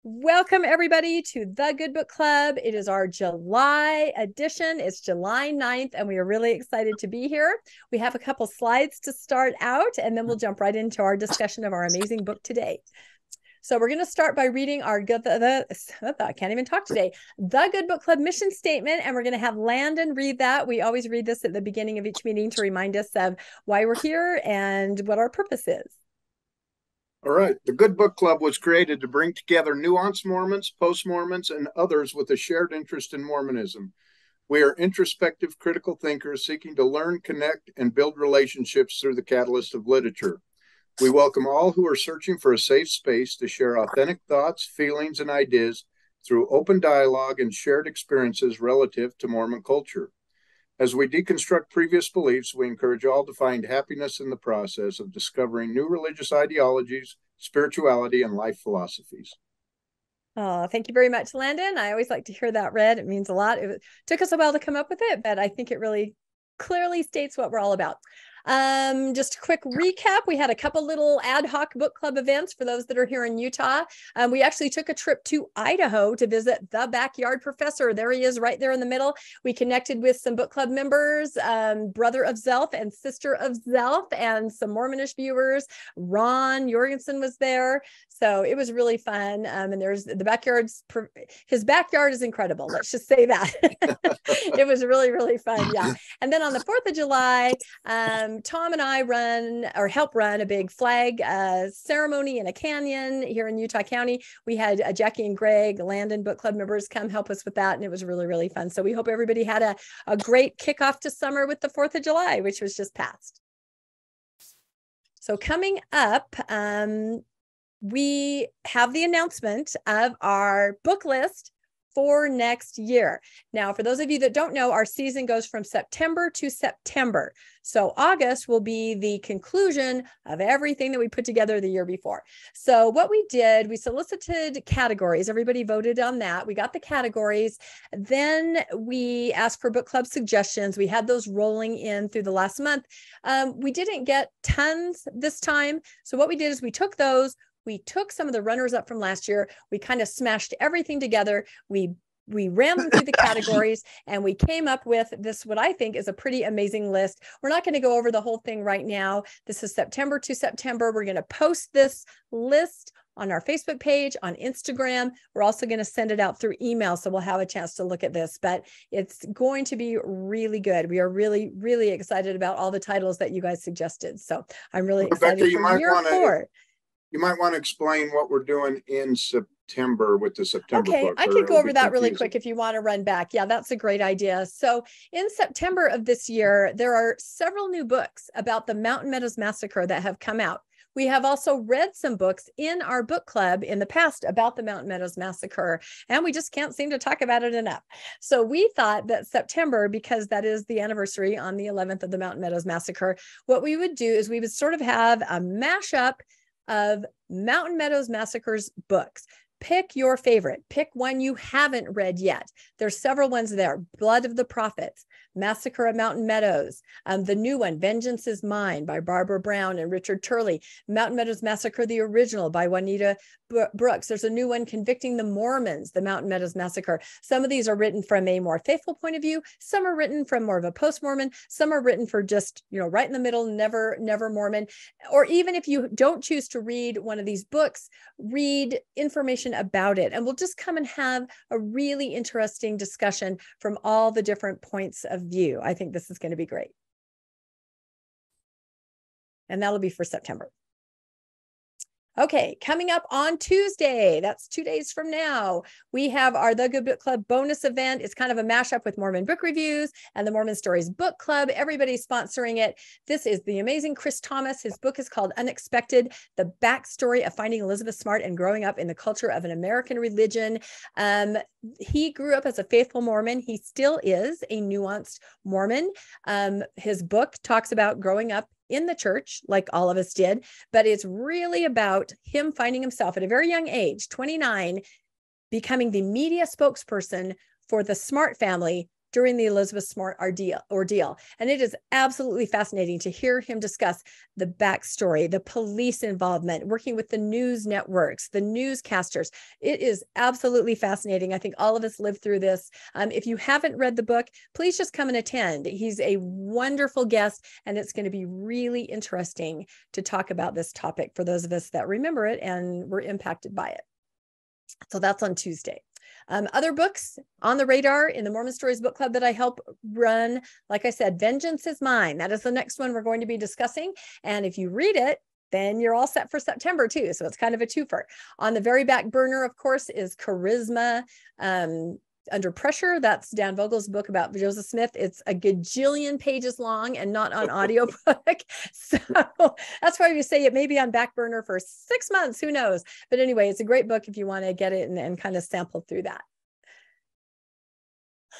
Welcome, everybody, to the Good Book Club. It is our July edition. It's July 9th, and we are really excited to be here. We have a couple slides to start out, and then we'll jump right into our discussion of our amazing book today. So we're going to start by reading our I can't even talk today. The Good Book Club mission statement, and we're going to have Landon read that. We always read this at the beginning of each meeting to remind us of why we're here and what our purpose is. All right. The Good Book Club was created to bring together nuanced Mormons, post-Mormons, and others with a shared interest in Mormonism. We are introspective, critical thinkers seeking to learn, connect, and build relationships through the catalyst of literature. We welcome all who are searching for a safe space to share authentic thoughts, feelings, and ideas through open dialogue and shared experiences relative to Mormon culture. As we deconstruct previous beliefs, we encourage all to find happiness in the process of discovering new religious ideologies, spirituality, and life philosophies. Oh, thank you very much, Landon. I always like to hear that read. It means a lot. It took us a while to come up with it, but I think it really clearly states what we're all about. Just a quick recap. We had a couple little ad hoc book club events for those that are here in Utah. We actually took a trip to Idaho to visit the backyard professor. There he is right there in the middle. We connected with some book club members, brother of Zelf and sister of Zelf, and some Mormonish viewers. Ron Jorgensen was there. So it was really fun. And there's the his backyard is incredible. Let's just say that. It was really, really fun. Yeah. And then on the 4th of July, Tom and I help run a big flag ceremony in a canyon here in Utah County. We had Jackie and Greg, Landon book club members, come help us with that. And it was really, really fun. So we hope everybody had a great kickoff to summer with the 4th of July, which was just passed. So coming up, we have the announcement of our book list for next year. Now, for those of you that don't know, our season goes from September to September. So August will be the conclusion of everything that we put together the year before. So what we did, we solicited categories. Everybody voted on that. We got the categories. Then we asked for book club suggestions. We had those rolling in through the last month. We didn't get tons this time. So what we did is we took those. We took some of the runners up from last year. We kind of smashed everything together. We ran them through the categories, and we came up with this, what I think is a pretty amazing list. We're not going to go over the whole thing right now. This is September to September. We're going to post this list on our Facebook page, on Instagram. We're also going to send it out through email, so we'll have a chance to look at this, but it's going to be really good. We are really, really excited about all the titles that you guys suggested. So I'm really excited for year 4. You might want to explain what we're doing in September with the September book. I could go over that really quick if you want to run back. Yeah, that's a great idea. So in September of this year, there are several new books about the Mountain Meadows Massacre that have come out. We have also read some books in our book club in the past about the Mountain Meadows Massacre, and we just can't seem to talk about it enough. So we thought that September, because that is the anniversary on the 11th of the Mountain Meadows Massacre, what we would do is we would sort of have a mashup of Mountain Meadows Massacre's books. Pick your favorite. Pick one you haven't read yet. There's several ones there. Blood of the Prophets, Massacre at Mountain Meadows, the new one, Vengeance is Mine by Barbara Brown and Richard Turley, Mountain Meadows Massacre, the original by Juanita Brooks. There's a new one, Convicting the Mormons, the Mountain Meadows Massacre. Some of these are written from a more faithful point of view. Some are written from more of a post-Mormon. Some are written for just, right in the middle, never Mormon. Or even if you don't choose to read one of these books, read information about it. And we'll just come and have a really interesting discussion from all the different points of view. I think this is going to be great. And that'll be for September. Okay, coming up on Tuesday, that's 2 days from now, we have our The Good Book Club bonus event. It's kind of a mashup with Mormon book reviews and the Mormon Stories Book Club. Everybody's sponsoring it. This is the amazing Chris Thomas. His book is called Unexpected, The Backstory of Finding Elizabeth Smart and Growing Up in the Culture of an American Religion. He grew up as a faithful Mormon. He still is a nuanced Mormon. His book talks about growing up in the church, like all of us did, but it's really about him finding himself at a very young age, 29, becoming the media spokesperson for the Smart family during the Elizabeth Smart ordeal. And it is absolutely fascinating to hear him discuss the backstory, the police involvement, working with the news networks, the newscasters. It is absolutely fascinating. I think all of us lived through this. If you haven't read the book, please just come and attend. He's a wonderful guest, and it's going to be really interesting to talk about this topic for those of us that remember it and were impacted by it. So that's on Tuesday. Other books on the radar in the Mormon Stories Book Club that I help run, like I said, Vengeance is Mine. That is the next one we're going to be discussing. And if you read it, then you're all set for September too. So it's kind of a twofer. On the very back burner, of course, is Charisma Under Pressure. That's Dan Vogel's book about Joseph Smith. It's a gajillion pages long and not on audiobook. So that's why we say it may be on back burner for 6 months. Who knows? But anyway, it's a great book if you want to get it and kind of sample through that.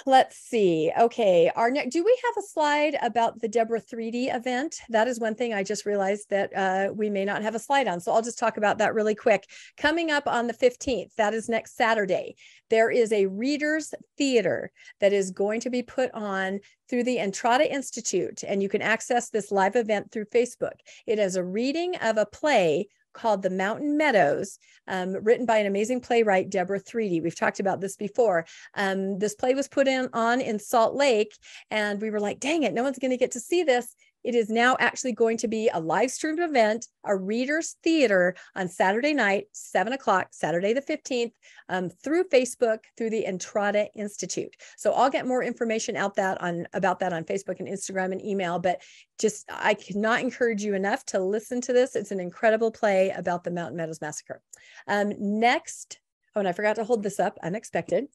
Let's see. Okay. Do we have a slide about the Deborah 3D event? That is one thing I just realized that we may not have a slide on. So I'll just talk about that really quick. Coming up on the 15th, that is next Saturday, there is a readers theater that is going to be put on through the Entrada Institute. And you can access this live event through Facebook. It is a reading of a play called The Mountain Meadows, written by an amazing playwright, Deborah 3D. We've talked about this before. This play was put on in Salt Lake, and we were like, dang it, no one's going to get to see this. It is now actually going to be a live streamed event, a readers theater on Saturday night, 7 o'clock, Saturday the 15th, through Facebook, through the Entrada Institute. So I'll get more information about that on Facebook and Instagram and email, but I cannot encourage you enough to listen to this. It's an incredible play about the Mountain Meadows Massacre. Next, and I forgot to hold this up, unexpected.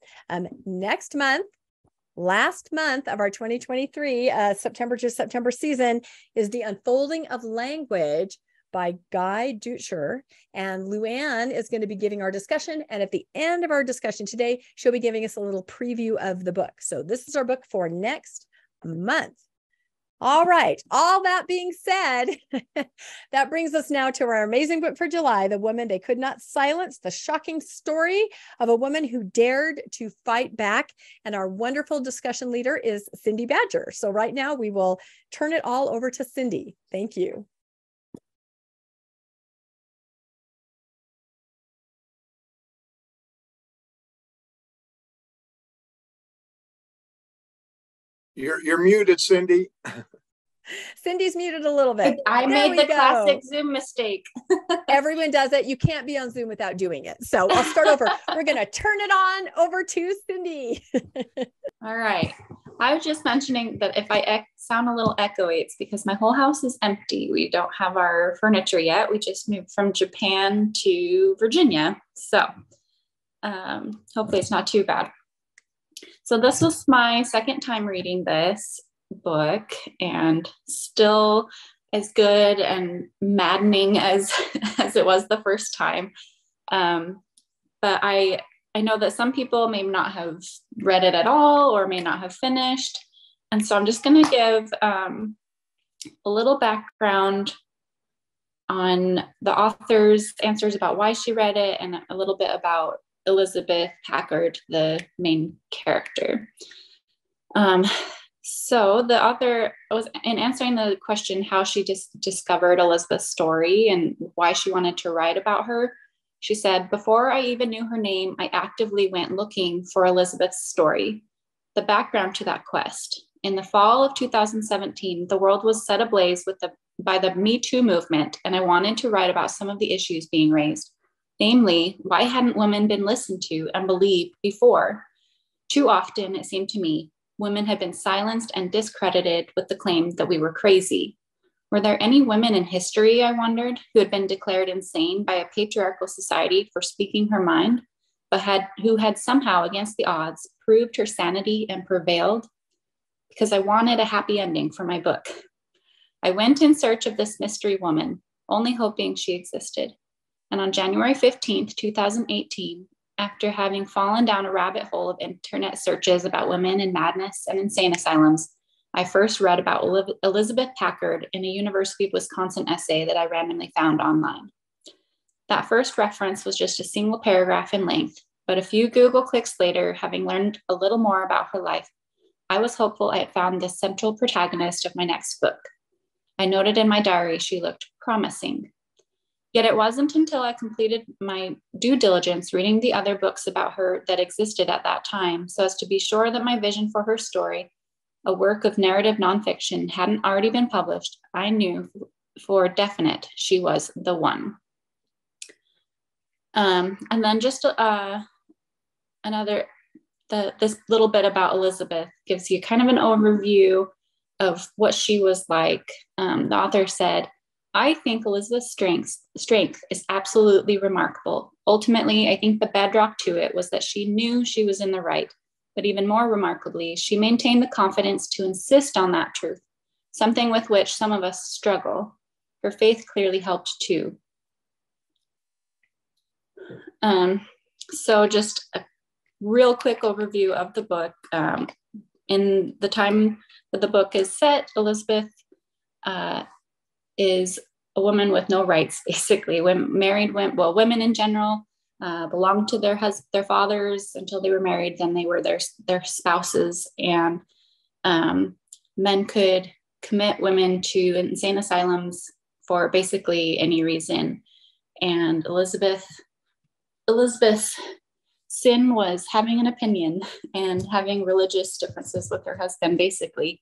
Next month, last month of our 2023 September to September season is The Unfolding of Language by Guy Dutcher. And Luann is going to be giving our discussion. And at the end of our discussion today, she'll be giving us a little preview of the book. So this is our book for next month. All right. All that being said, that brings us now to our amazing book for July, The Woman They Could Not Silence, the shocking story of a woman who dared to fight back. And our wonderful discussion leader is Cindy Badger. So right now we will turn it all over to Cindy. Thank you. You're muted, Cindy. Cindy's muted a little bit. I made the classic Zoom mistake. Everyone does it. You can't be on Zoom without doing it. So I'll start over. We're going to turn it on over to Cindy. All right. I was just mentioning that if I sound a little echoey, it's because my whole house is empty. We don't have our furniture yet. We just moved from Japan to Virginia. So hopefully it's not too bad. So this was my second time reading this book, and still as good and maddening as it was the first time. But I know that some people may not have read it at all or may not have finished. And so I'm just going to give a little background on the author's answers about why she read it, and a little bit about Elizabeth Packard, the main character. So the author was in answering the question how she discovered Elizabeth's story and why she wanted to write about her. She said, "Before I even knew her name, I actively went looking for Elizabeth's story." The background to that quest. In the fall of 2017, the world was set ablaze by the Me Too movement, and I wanted to write about some of the issues being raised. Namely, why hadn't women been listened to and believed before? Too often, it seemed to me, women had been silenced and discredited with the claim that we were crazy. Were there any women in history, I wondered, who had been declared insane by a patriarchal society for speaking her mind, but who had somehow, against the odds, proved her sanity and prevailed? Because I wanted a happy ending for my book. I went in search of this mystery woman, only hoping she existed. And on January 15th, 2018, after having fallen down a rabbit hole of internet searches about women in madness and insane asylums, I first read about Elizabeth Packard in a University of Wisconsin essay that I randomly found online. That first reference was just a single paragraph in length, but a few Google clicks later, having learned a little more about her life, I was hopeful I had found the central protagonist of my next book. I noted in my diary she looked promising. Yet it wasn't until I completed my due diligence reading the other books about her that existed at that time, so as to be sure that my vision for her story, a work of narrative nonfiction, hadn't already been published, I knew for definite she was the one. And then just this little bit about Elizabeth gives you kind of an overview of what she was like. The author said, I think Elizabeth's strength is absolutely remarkable. Ultimately, I think the bedrock to it was that she knew she was in the right, but even more remarkably, she maintained the confidence to insist on that truth, something with which some of us struggle. Her faith clearly helped too. So just a real quick overview of the book. In the time that the book is set, Elizabeth is a woman with no rights, basically. Women in general belonged to their fathers until they were married. Then they were their spouses, and men could commit women to insane asylums for basically any reason. And Elizabeth's sin was having an opinion and having religious differences with her husband, basically,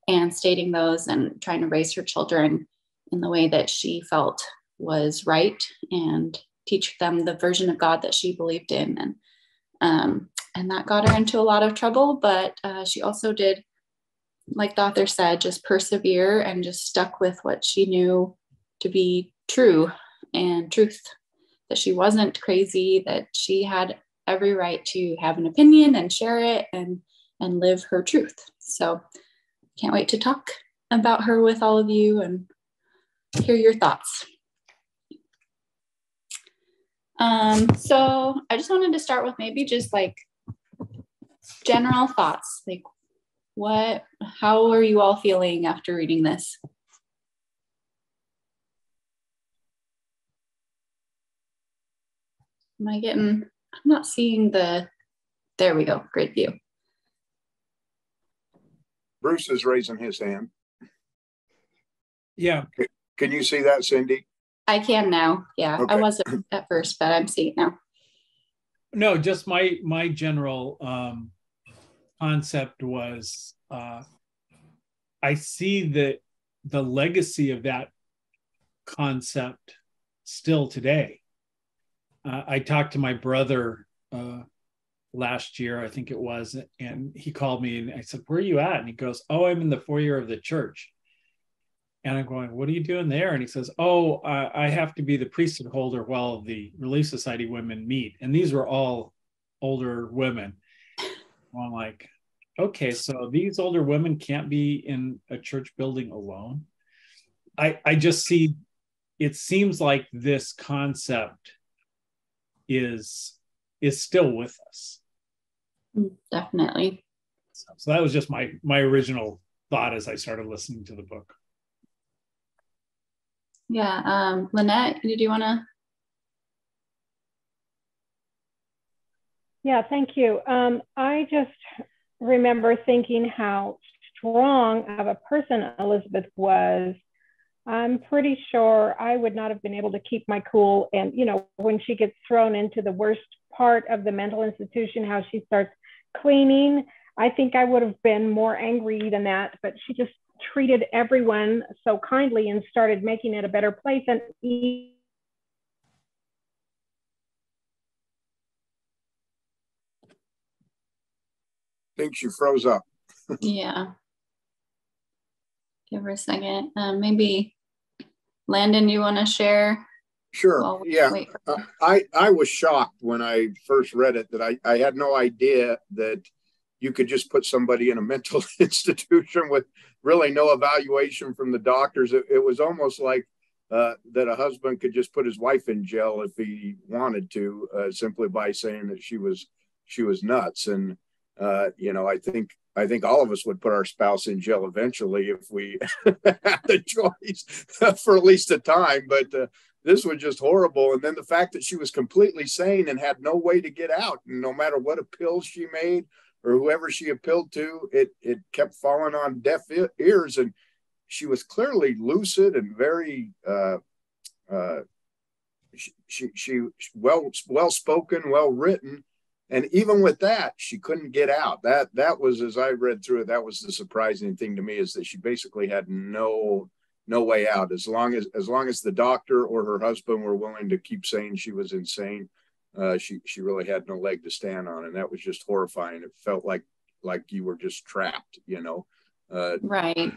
and stating those and trying to raise her children in the way that she felt was right and teach them the version of God that she believed in. And that got her into a lot of trouble, but she also did, like the author said, just persevere and just stuck with what she knew to be true and truth, that she wasn't crazy, that she had every right to have an opinion and share it and live her truth. So can't wait to talk about her with all of you and hear your thoughts. So I just wanted to start with maybe just like general thoughts, like how are you all feeling after reading this? I'm not seeing there we go. Great view. Bruce is raising his hand. Yeah. Can you see that, Cindy? I can now. Yeah, okay. I wasn't at first, but I'm seeing it now. No, just my general concept was I see the legacy of that concept still today. I talked to my brother last year, I think it was, and he called me and I said, "Where are you at?" And he goes, "Oh, I'm in the foyer of the church." And I'm going, "What are you doing there?" And he says, "Oh, I have to be the priesthood holder while the Relief Society women meet." And these were all older women. Well, I'm like, okay, so these older women can't be in a church building alone. I just see, it seems like this concept is still with us. Definitely. So that was just my original thought as I started listening to the book. Yeah, Lynette, did you want to? Yeah, thank you. I just remember thinking how strong of a person Elizabeth was. I'm pretty sure I would not have been able to keep my cool. And, you know, when she gets thrown into the worst part of the mental institution, how she starts cleaning, I think I would have been more angry than that. But she just treated everyone so kindly and started making it a better place. And I think she froze up. Yeah. Give her a second. Maybe Landon, you want to share? Sure. Yeah. I was shocked when I first read it that I had no idea that you could just put somebody in a mental institution with really no evaluation from the doctors. It was almost like that a husband could just put his wife in jail if he wanted to, simply by saying that she was nuts. And you know, I think all of us would put our spouse in jail eventually if we had the choice for at least a time. But this was just horrible. And then the fact that she was completely sane and had no way to get out, and no matter what appeals she made or whoever she appealed to, it kept falling on deaf ears. And she was clearly lucid and very she well spoken, well written, and even with that, she couldn't get out. That was, as I read through it, that was the surprising thing to me, is that she basically had no way out. As long as the doctor or her husband were willing to keep saying she was insane, she really had no leg to stand on, and that was just horrifying. It felt like you were just trapped, Right.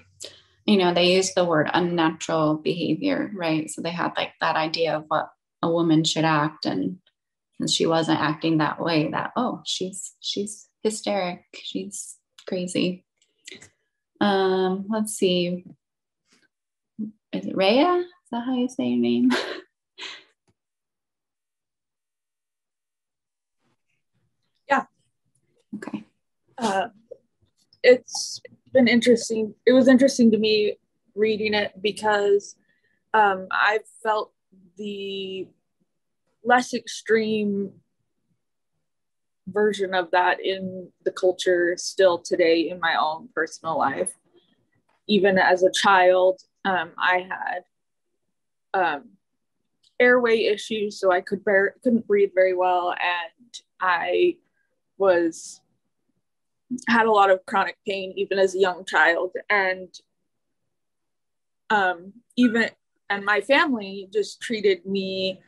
They used the word unnatural behavior, right? So they had like that idea of what a woman should act, and she wasn't acting that way, that, oh, she's hysteric, she's crazy. Let's see. Is it Rhea? Is that how you say your name? Yeah. Okay. It's been interesting. It was interesting to me reading it because I felt the less extreme version of that in the culture still today in my own personal life. Even as a child, I had airway issues, so I couldn't breathe very well, and I had a lot of chronic pain even as a young child, and my family just treated me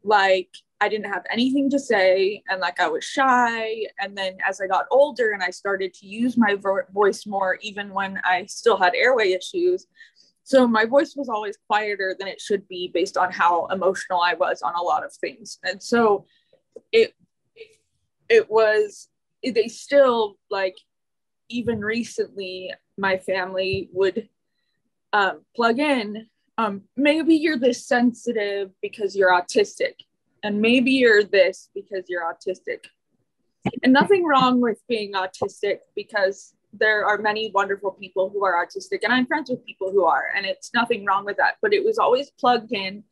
like I didn't have anything to say, and like I was shy. And then as I got older and I started to use my voice more, even when I still had airway issues, so my voice was always quieter than it should be based on how emotional I was on a lot of things. And so they still, like, even recently, my family would plug in, maybe you're this sensitive because you're autistic, and maybe you're this because you're autistic. And nothing wrong with being autistic, because there are many wonderful people who are autistic, and I'm friends with people who are, and it's nothing wrong with that. But it was always plugged in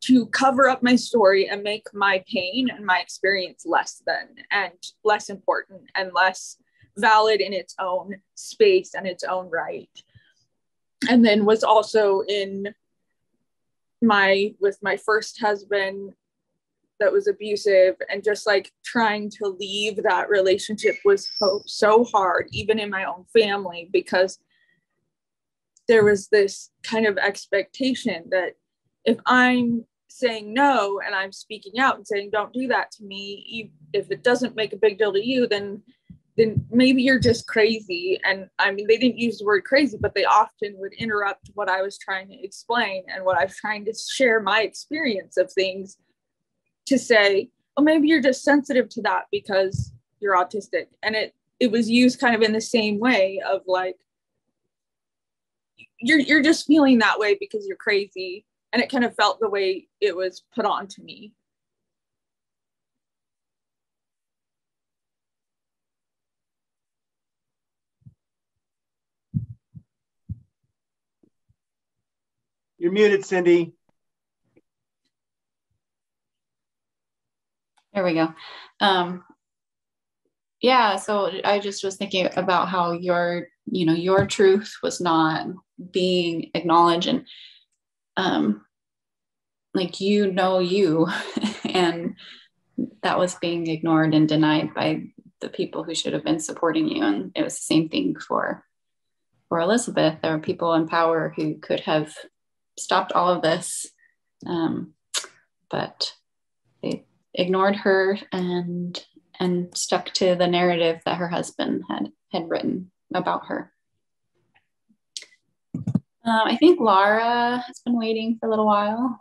to cover up my story and make my pain and my experience less than, and less important, and less valid in its own space and its own right. And then was also with my first husband that was abusive, and just like trying to leave that relationship was so hard, even in my own family, because there was this kind of expectation that if I'm saying no and I'm speaking out and saying, don't do that to me, if it doesn't make a big deal to you, then maybe you're just crazy. And I mean, they didn't use the word crazy, but they often would interrupt what I was trying to explain and what I was trying to share my experience of things, to say, oh, maybe you're just sensitive to that because you're autistic. And it was used kind of in the same way of like, you're just feeling that way because you're crazy. And it kind of felt the way it was put on to me. You're muted, Cindy. There we go. Yeah, so I just was thinking about how your truth was not being acknowledged, and like you, and that was being ignored and denied by the people who should have been supporting you. And it was the same thing for Elizabeth. There were people in power who could have stopped all of this, but they ignored her and stuck to the narrative that her husband had written about her. I think Laura has been waiting for a little while.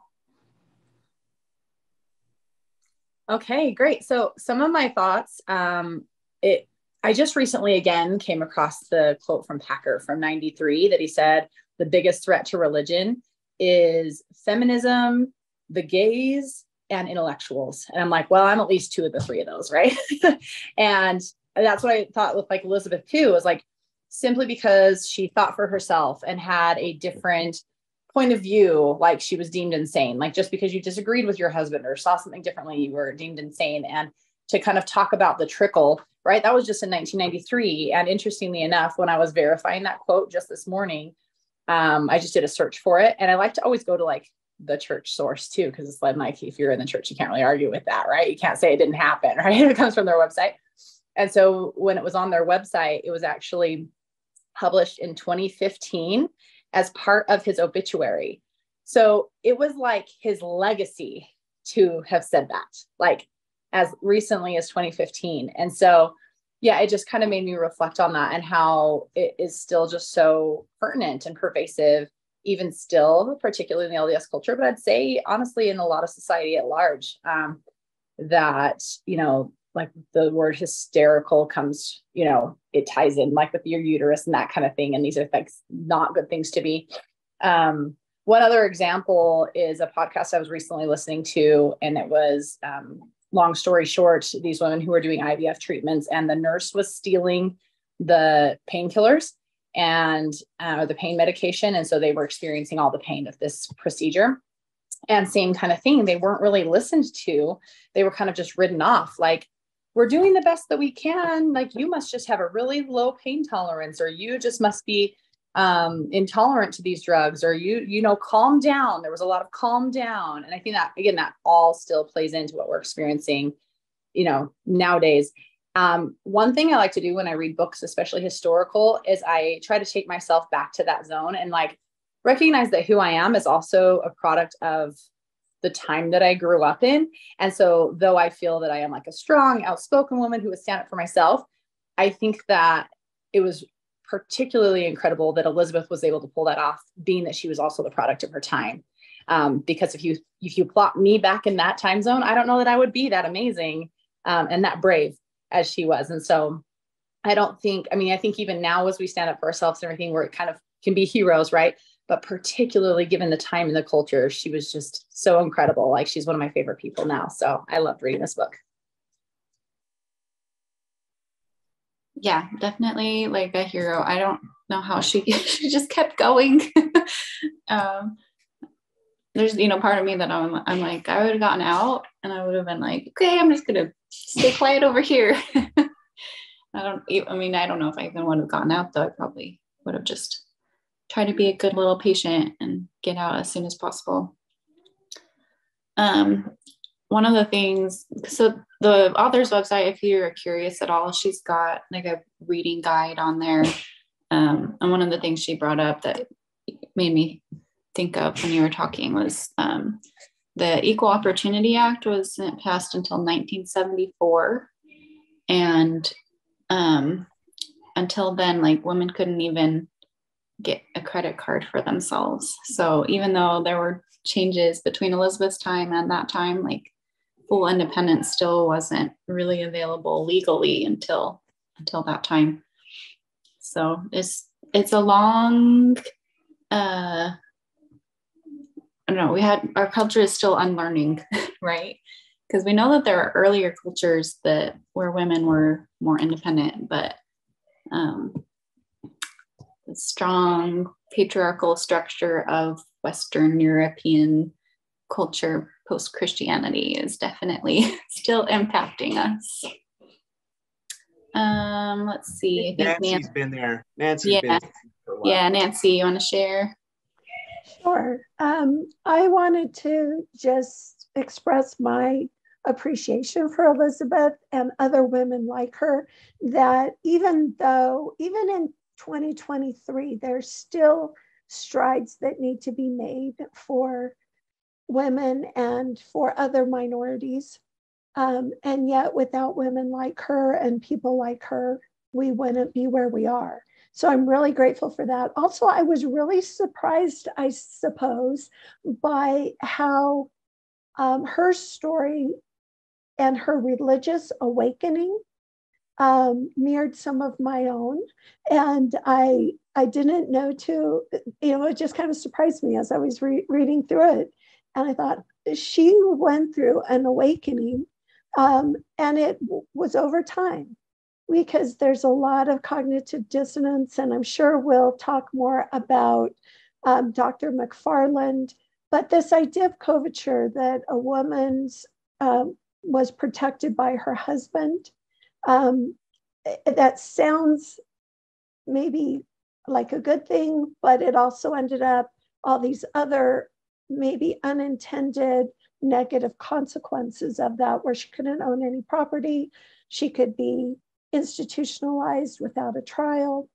Okay, great. So some of my thoughts, I just recently again came across the quote from Packard from 93 that he said, the biggest threat to religion is feminism, the gays, and intellectuals. And I'm like, well, I'm at least two of the three of those, right? And that's what I thought with like Elizabeth too, was like, simply because she thought for herself and had a different point of view, like she was deemed insane. Like just because you disagreed with your husband or saw something differently, you were deemed insane. And to kind of talk about the trickle right? That was just in 1993. And interestingly enough, when I was verifying that quote just this morning, I just did a search for it. And I like to always go to like the church source too, because it's like, if you're in the church, you can't really argue with that, right? You can't say it didn't happen, right? It comes from their website. And so when it was on their website, it was actually published in 2015 as part of his obituary. So it was like his legacy to have said that, like as recently as 2015. And so, yeah, it just kind of made me reflect on that and how it is still just so pertinent and pervasive, even still, particularly in the LDS culture. But I'd say, honestly, in a lot of society at large, that, you know, like the word hysterical comes, you know, it ties in like with your uterus and that kind of thing. And these are like not good things to be. One other example is a podcast I was recently listening to, and it was, long story short, these women who were doing IVF treatments, and the nurse was stealing the painkillers and the pain medication. And so they were experiencing all the pain of this procedure. And same kind of thing, they weren't really listened to. They were kind of just written off, like, we're doing the best that we can. Like, you must just have a really low pain tolerance, or you just must be intolerant to these drugs, or you know, calm down. There was a lot of calm down. And I think that, again, that all still plays into what we're experiencing, you know, nowadays. One thing I like to do when I read books, especially historical, is I try to take myself back to that zone and like recognize that who I am is also a product of the time that I grew up in. And so though I feel that I am like a strong, outspoken woman who would stand up for myself, I think that it was particularly incredible that Elizabeth was able to pull that off, being that she was also the product of her time. Because if you plot me back in that time zone, I don't know that I would be that amazing and that brave as she was. And so I think even now, as we stand up for ourselves and everything, we're kind of can be heroes, right? But particularly given the time and the culture, she was just so incredible. Like, she's one of my favorite people now. So I loved reading this book. Yeah, definitely like a hero. I don't know how she just kept going. There's, you know, part of me that I'm like, I would have gotten out and I would have been like, okay, I'm just gonna stay quiet over here. I don't know if I even would have gotten out, though. I probably would have just tried to be a good little patient and get out as soon as possible. One of the things, so the author's website, if you're curious at all, she's got like a reading guide on there. And one of the things she brought up that made me think of when you were talking was the Equal Opportunity Act wasn't passed until 1974. And until then, like, women couldn't even get a credit card for themselves. So even though there were changes between Elizabeth's time and that time, like, full independence still wasn't really available legally until that time. So it's a long, I don't know, our culture is still unlearning, right? Because we know that there are earlier cultures where women were more independent, but the strong patriarchal structure of Western European culture post-Christianity is definitely still impacting us. Let's see. I think Nancy's been there. Nancy, you want to share? Sure. I wanted to just express my appreciation for Elizabeth and other women like her, that even in 2023, there's still strides that need to be made for women and for other minorities. And yet without women like her and people like her, we wouldn't be where we are. So I'm really grateful for that. Also, I was really surprised, I suppose, by how her story and her religious awakening mirrored some of my own. And I didn't know it just kind of surprised me as I was reading through it. And I thought, she went through an awakening, and it was over time, because there's a lot of cognitive dissonance, and I'm sure we'll talk more about Dr. McFarland. But this idea of coverture, that a woman was protected by her husband, that sounds maybe like a good thing, but it also ended up all these other maybe unintended negative consequences of that, where she couldn't own any property. She could be institutionalized without a trial.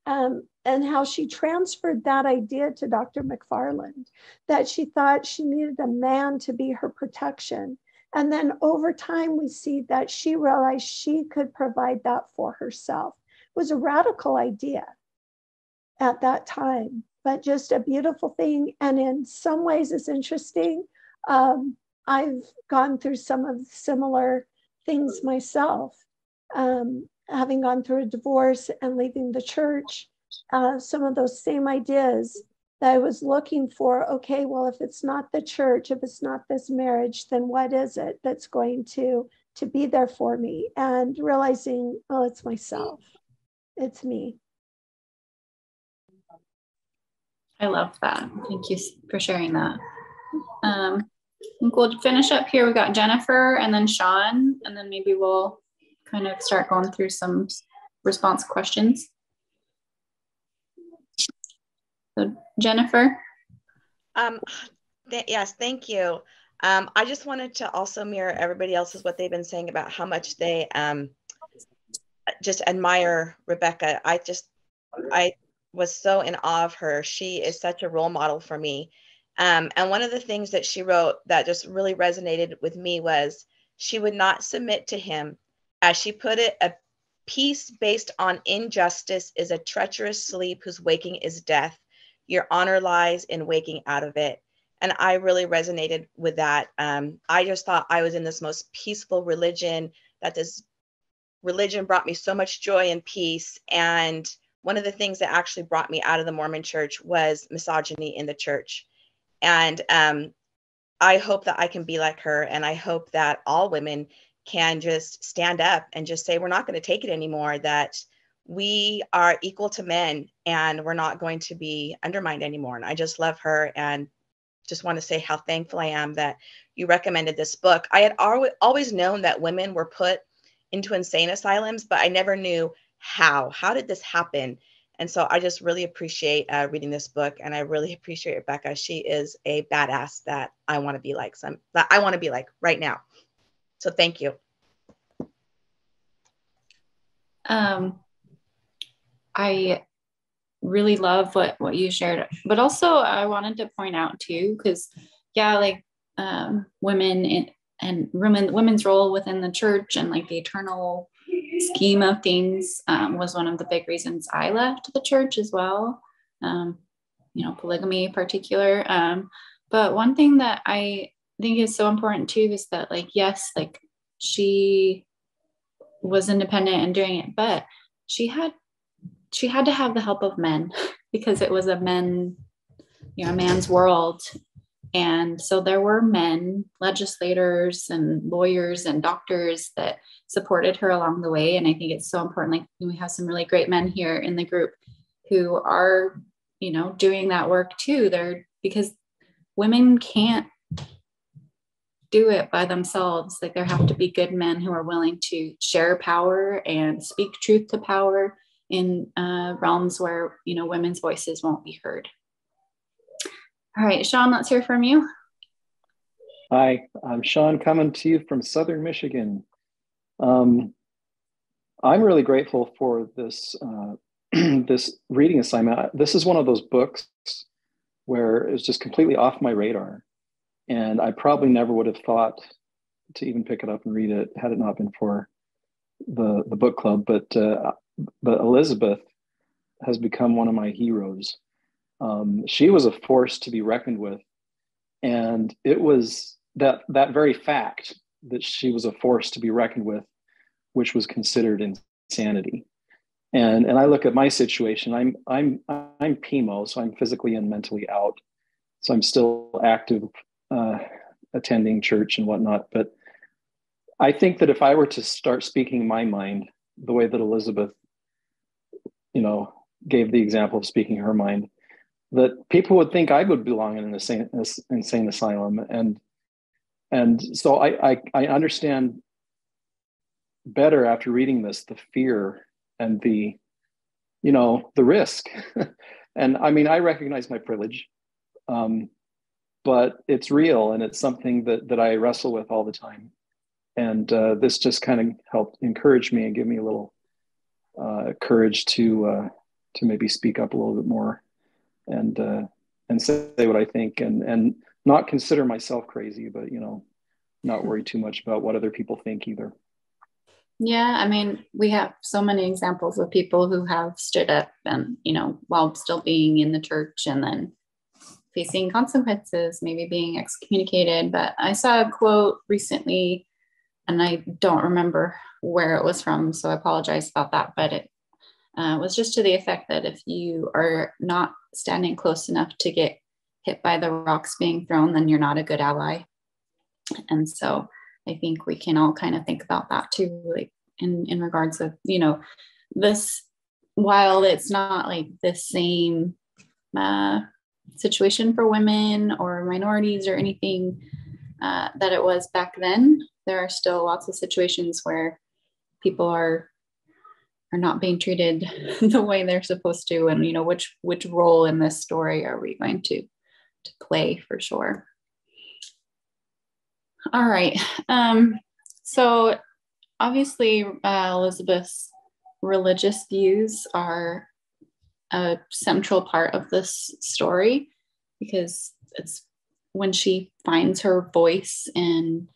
And how she transferred that idea to Dr. McFarland, that she thought she needed a man to be her protection. And then over time, we see that she realized she could provide that for herself. It was a radical idea at that time, but just a beautiful thing. And in some ways, it's interesting. I've gone through some of the similar things myself, having gone through a divorce and leaving the church. Some of those same ideas that I was looking for. Okay, well, if it's not the church, if it's not this marriage, then what is it that's going to be there for me? And realizing, oh, it's myself. It's me. I love that. Thank you for sharing that. I think we'll finish up here. We've got Jennifer and then Sean, and then maybe we'll kind of start going through some response questions. So Jennifer. Yes, thank you. I just wanted to also mirror everybody else's what they've been saying about how much they just admire Rebecca. I was so in awe of her. She is such a role model for me. And one of the things that she wrote that just really resonated with me was she would not submit to him. As she put it, a peace based on injustice is a treacherous sleep whose waking is death. Your honor lies in waking out of it. And I really resonated with that. I just thought I was in this most peaceful religion, that this religion brought me so much joy and peace. And one of the things that actually brought me out of the Mormon church was misogyny in the church. And I hope that I can be like her. And I hope that all women can just stand up and just say, we're not going to take it anymore, that we are equal to men and we're not going to be undermined anymore. And I just love her and just want to say how thankful I am that you recommended this book. I had always known that women were put into insane asylums, but I never knew how. How did this happen? And so I just really appreciate reading this book, and I really appreciate Rebecca. She is a badass that I want to be like. That I want to be like right now. So thank you. I really love what you shared, but also I wanted to point out too, because yeah, like women and women's role within the church and like the eternal scheme of things was one of the big reasons I left the church as well. Polygamy in particular. But one thing that I think is so important too is that, like, yes, like she was independent and doing it, but she had to have the help of men because it was a man's world. And so there were men, legislators and lawyers and doctors that supported her along the way. And I think it's so important. Like, we have some really great men here in the group who are, doing that work too. Because women can't do it by themselves. Like, there have to be good men who are willing to share power and speak truth to power in realms where, women's voices won't be heard. All right, Sean, let's hear from you. Hi, I'm Sean, coming to you from Southern Michigan. I'm really grateful for this this reading assignment. This is one of those books where it was just completely off my radar, and I probably never would have thought to even pick it up and read it had it not been for the book club. But Elizabeth has become one of my heroes. She was a force to be reckoned with, and it was that very fact that she was a force to be reckoned with, which was considered insanity. And I look at my situation. I'm PMO, so I'm physically and mentally out. So I'm still active, attending church and whatnot. But I think that if I were to start speaking my mind the way that Elizabeth, gave the example of speaking her mind, that people would think I would belong in an insane asylum. And so I understand better after reading this, the fear and the, you know, the risk. And I mean, I recognize my privilege, but it's real, and it's something that I wrestle with all the time. And this just kind of helped encourage me and give me a little courage to maybe speak up a little bit more and say what I think, and not consider myself crazy, but, you know, not worry too much about what other people think either. Yeah, I mean, we have so many examples of people who have stood up and, you know, while still being in the church and then facing consequences, maybe being excommunicated. But I saw a quote recently, and I don't remember where it was from, so I apologize about that. But it was just to the effect that if you are not standing close enough to get hit by the rocks being thrown, then you're not a good ally. And so I think we can all kind of think about that too, like in regards of, you know, this, while it's not like the same situation for women or minorities or anything that it was back then, there are still lots of situations where people are not being treated the way they're supposed to. And, you know, which role in this story are we going to play, for sure. All right. So obviously Elizabeth's religious views are a central part of this story, because it's when she finds her voice and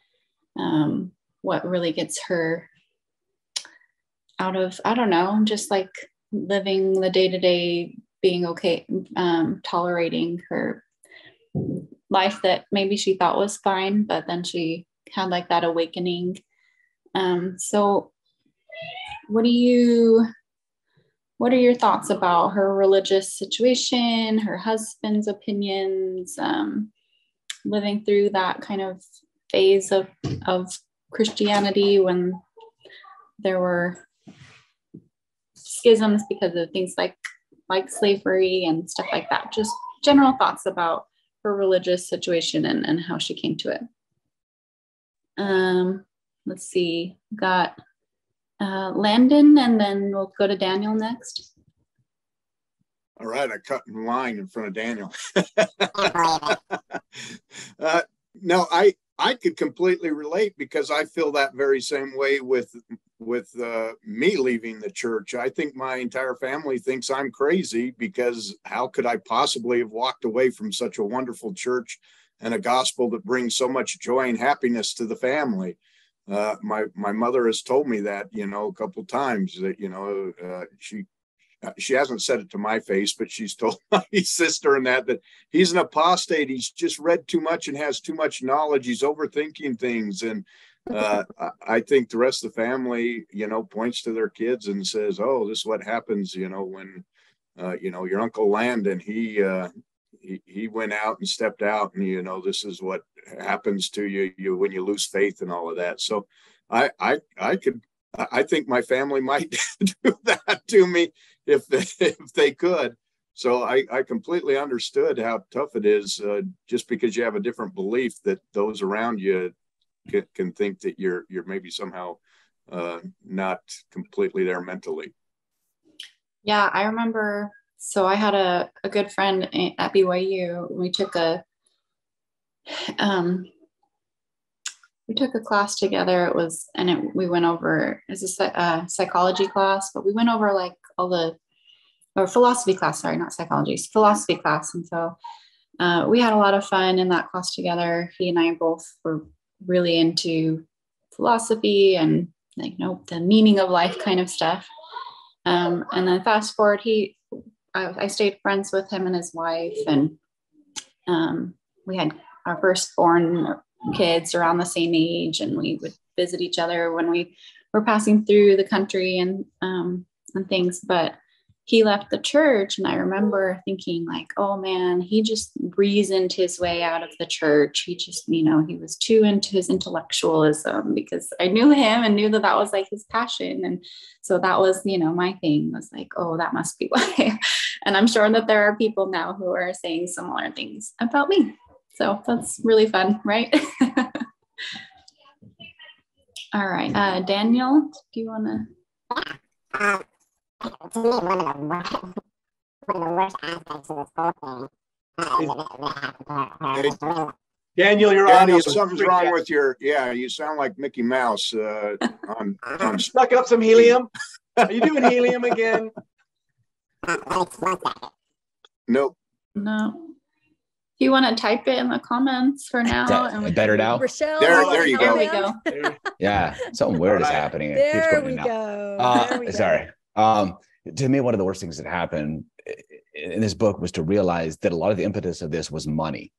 what really gets her out of, I don't know, just like living the day-to-day, being okay, tolerating her life that maybe she thought was fine, but then she had like that awakening. So what are your thoughts about her religious situation, her husband's opinions, living through that kind of phase of Christianity when there were schisms because of things like slavery and stuff like that? Just general thoughts about her religious situation and how she came to it. Let's see, got Landon, and then we'll go to Daniel next. All right, I cut in line in front of Daniel. No, I could completely relate, because I feel that very same way with me leaving the church. I think my entire family thinks I'm crazy, because how could I possibly have walked away from such a wonderful church and a gospel that brings so much joy and happiness to the family? My mother has told me that, you know, a couple of times, that, you know, she hasn't said it to my face, but she's told my sister and that he's an apostate. He's just read too much and has too much knowledge. He's overthinking things. And I think the rest of the family, you know, points to their kids and says, oh, this is what happens, you know, when, you know, your Uncle Landon, he went out and stepped out, and, you know, this is what happens to you when you lose faith and all of that. So I think my family might do that to me if they could. So I completely understood how tough it is, just because you have a different belief, that those around you can think that you're maybe somehow not completely there mentally. Yeah, I remember. So I had a good friend at BYU. We took a class together. We went over, it's a psychology class, but we went over like or philosophy class, sorry, not psychology, philosophy class. And so we had a lot of fun in that class together. He and I both were really into philosophy and, like, you know, the meaning of life kind of stuff. And then fast forward, I stayed friends with him and his wife, and we had our firstborn kids around the same age, and we would visit each other when we were passing through the country and things. But he left the church, and I remember thinking, like, oh man, he just reasoned his way out of the church. He just, you know, he was too into his intellectualism, because I knew him and knew that was like his passion. And so that was, you know, my thing was like, oh, that must be why. And I'm sure that there are people now who are saying similar things about me. So that's really fun, right? All right, Daniel, do you want to? To me, one of the worst aspects of this whole thing. Daniel, you're Danny, on. something's wrong with your. Yeah, you sound like Mickey Mouse. On Stuck up some helium. Are you doing helium again? Nope. No. Do you want to type it in the comments for now? And better now? Rochelle, There you go. There we go. Yeah, something weird is happening. It keeps There going we in and go. out. There we go. Sorry. To me, one of the worst things that happened in this book was to realize that a lot of the impetus of this was money.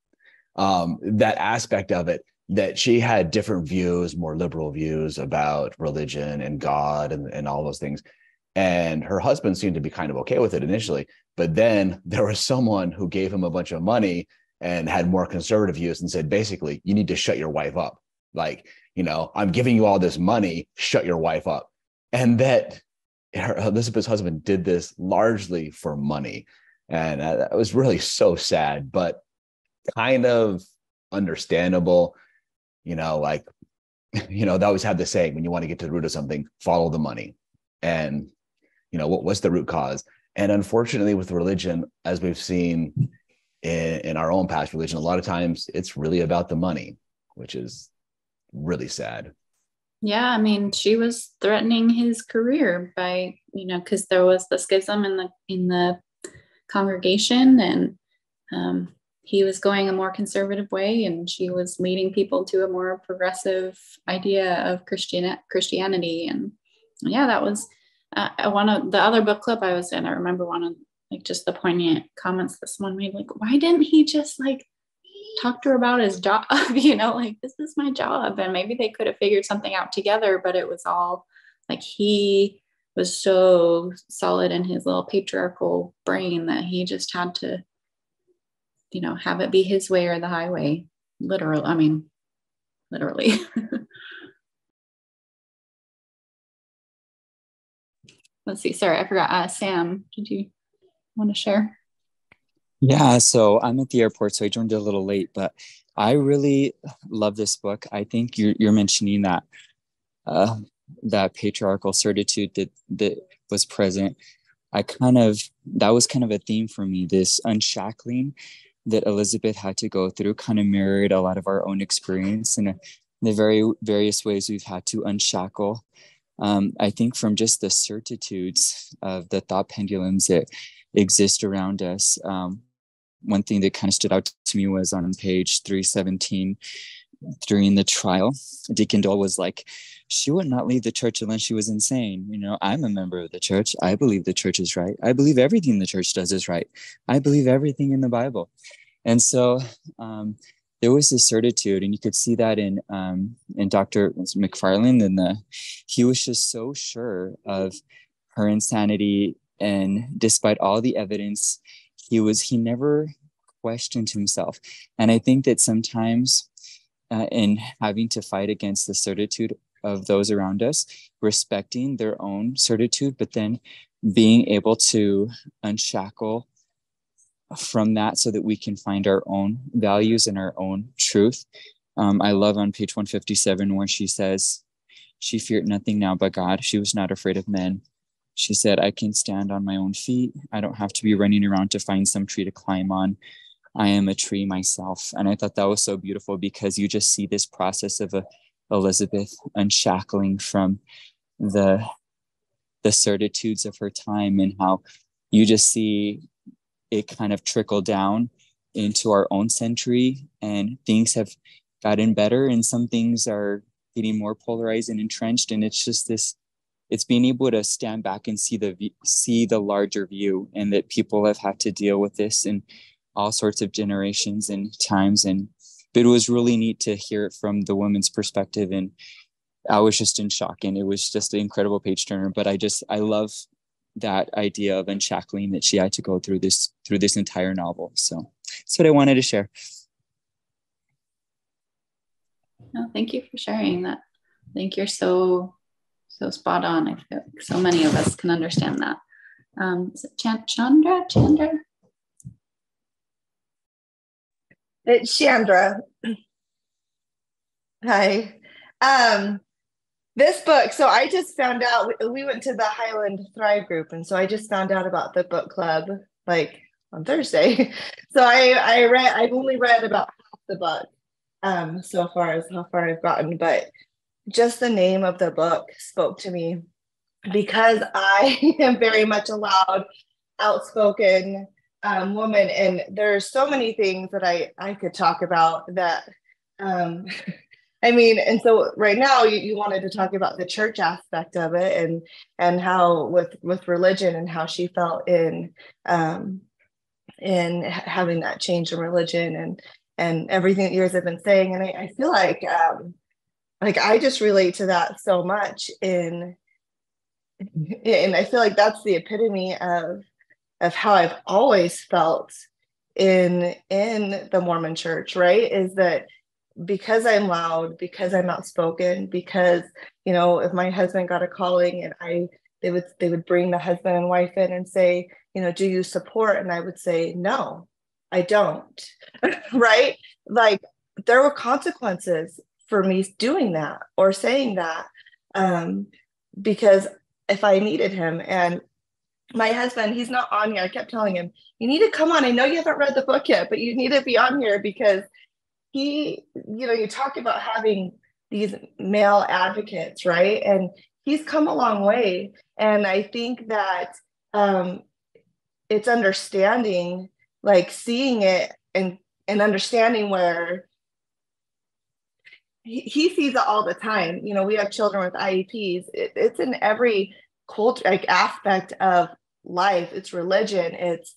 That aspect of it, that she had different views, more liberal views about religion and God and all those things. And her husband seemed to be kind of okay with it initially, but then there was someone who gave him a bunch of money and had more conservative views and said, basically, you need to shut your wife up. Like, I'm giving you all this money, shut your wife up. And that Elizabeth's husband did this largely for money. And that was really so sad, but kind of understandable. They always have the saying, when you want to get to the root of something, follow the money. And, what's the root cause? And unfortunately, with religion, as we've seen in our own past religion, a lot of times it's really about the money, which is really sad. Yeah, I mean, she was threatening his career by, because there was the schism in the congregation, and he was going a more conservative way, and she was leading people to a more progressive idea of Christianity. And yeah, that was one of the other book club I was in. I remember one of just the poignant comments that someone made, why didn't he just talk to her about his job? This is my job. And maybe they could have figured something out together, but it was all he was so solid in his little patriarchal brain that he just had to, have it be his way or the highway. Literally. Let's see. Sorry, I forgot. Sam, did you want to share? Yeah, so I'm at the airport, so I joined a little late, but I really love this book. I think you're mentioning that that patriarchal certitude that was present. That was kind of a theme for me. This unshackling that Elizabeth had to go through kind of mirrored a lot of our own experience in the very various ways we've had to unshackle. I think from just the certitudes of the thought pendulums that exist around us. One thing that kind of stood out to me was on page 317 during the trial. Deacon Dole was like, she would not leave the church unless she was insane. I'm a member of the church. I believe the church is right. I believe everything the church does is right. I believe everything in the Bible. And so there was this certitude, and you could see that in Dr. McFarland, and he was just so sure of her insanity. And despite all the evidence, he never questioned himself. And I think that sometimes in having to fight against the certitude of those around us, respecting their own certitude, but then being able to unshackle from that so that we can find our own values and our own truth. I love on page 157 where she says, she feared nothing now but God. She was not afraid of men. She said, I can stand on my own feet. I don't have to be running around to find some tree to climb on. I am a tree myself. And I thought that was so beautiful, because you just see this process of Elizabeth unshackling from the certitudes of her time, and how you just see it kind of trickle down into our own century, and things have gotten better and some things are getting more polarized and entrenched. And it's just it's being able to stand back and see the larger view, and that people have had to deal with this in all sorts of generations and times. But it was really neat to hear it from the woman's perspective. And I was just in shock, and it was just an incredible page turner. But I love that idea of unshackling that she had to go through this entire novel. So that's what I wanted to share. No, thank you for sharing that. I think you're so spot on. I feel like so many of us can understand that. Is it Chandra? It's Chandra. Hi. This book, so I just found out, we went to the Highland Thrive group, and so I just found out about the book club like on Thursday. So I've only read about half the book so far, as how far I've gotten, but just the name of the book spoke to me because I am very much a loud, outspoken woman, and there's so many things that I could talk about that I mean, and so right now you wanted to talk about the church aspect of it, and how with religion and how she felt in having that change in religion and everything that you guys have been saying. And I feel like I just relate to that so much and I feel like that's the epitome of how I've always felt in the Mormon church, right? Is that because I'm loud, because I'm outspoken, because, you know, if my husband got a calling and they would bring the husband and wife in and say, you know, do you support? And I would say, no, I don't. Right? Like there were consequences for me doing that or saying that, because if I needed him. And my husband, he's not on here. I kept telling him, you need to come on. I know you haven't read the book yet, but you need to be on here because he, you know, you talk about having these male advocates, right? And he's come a long way. And I think that it's understanding, like seeing it and understanding where he sees it all the time. You know, we have children with IEPs. It's in every culture, like aspect of life. It's religion. It's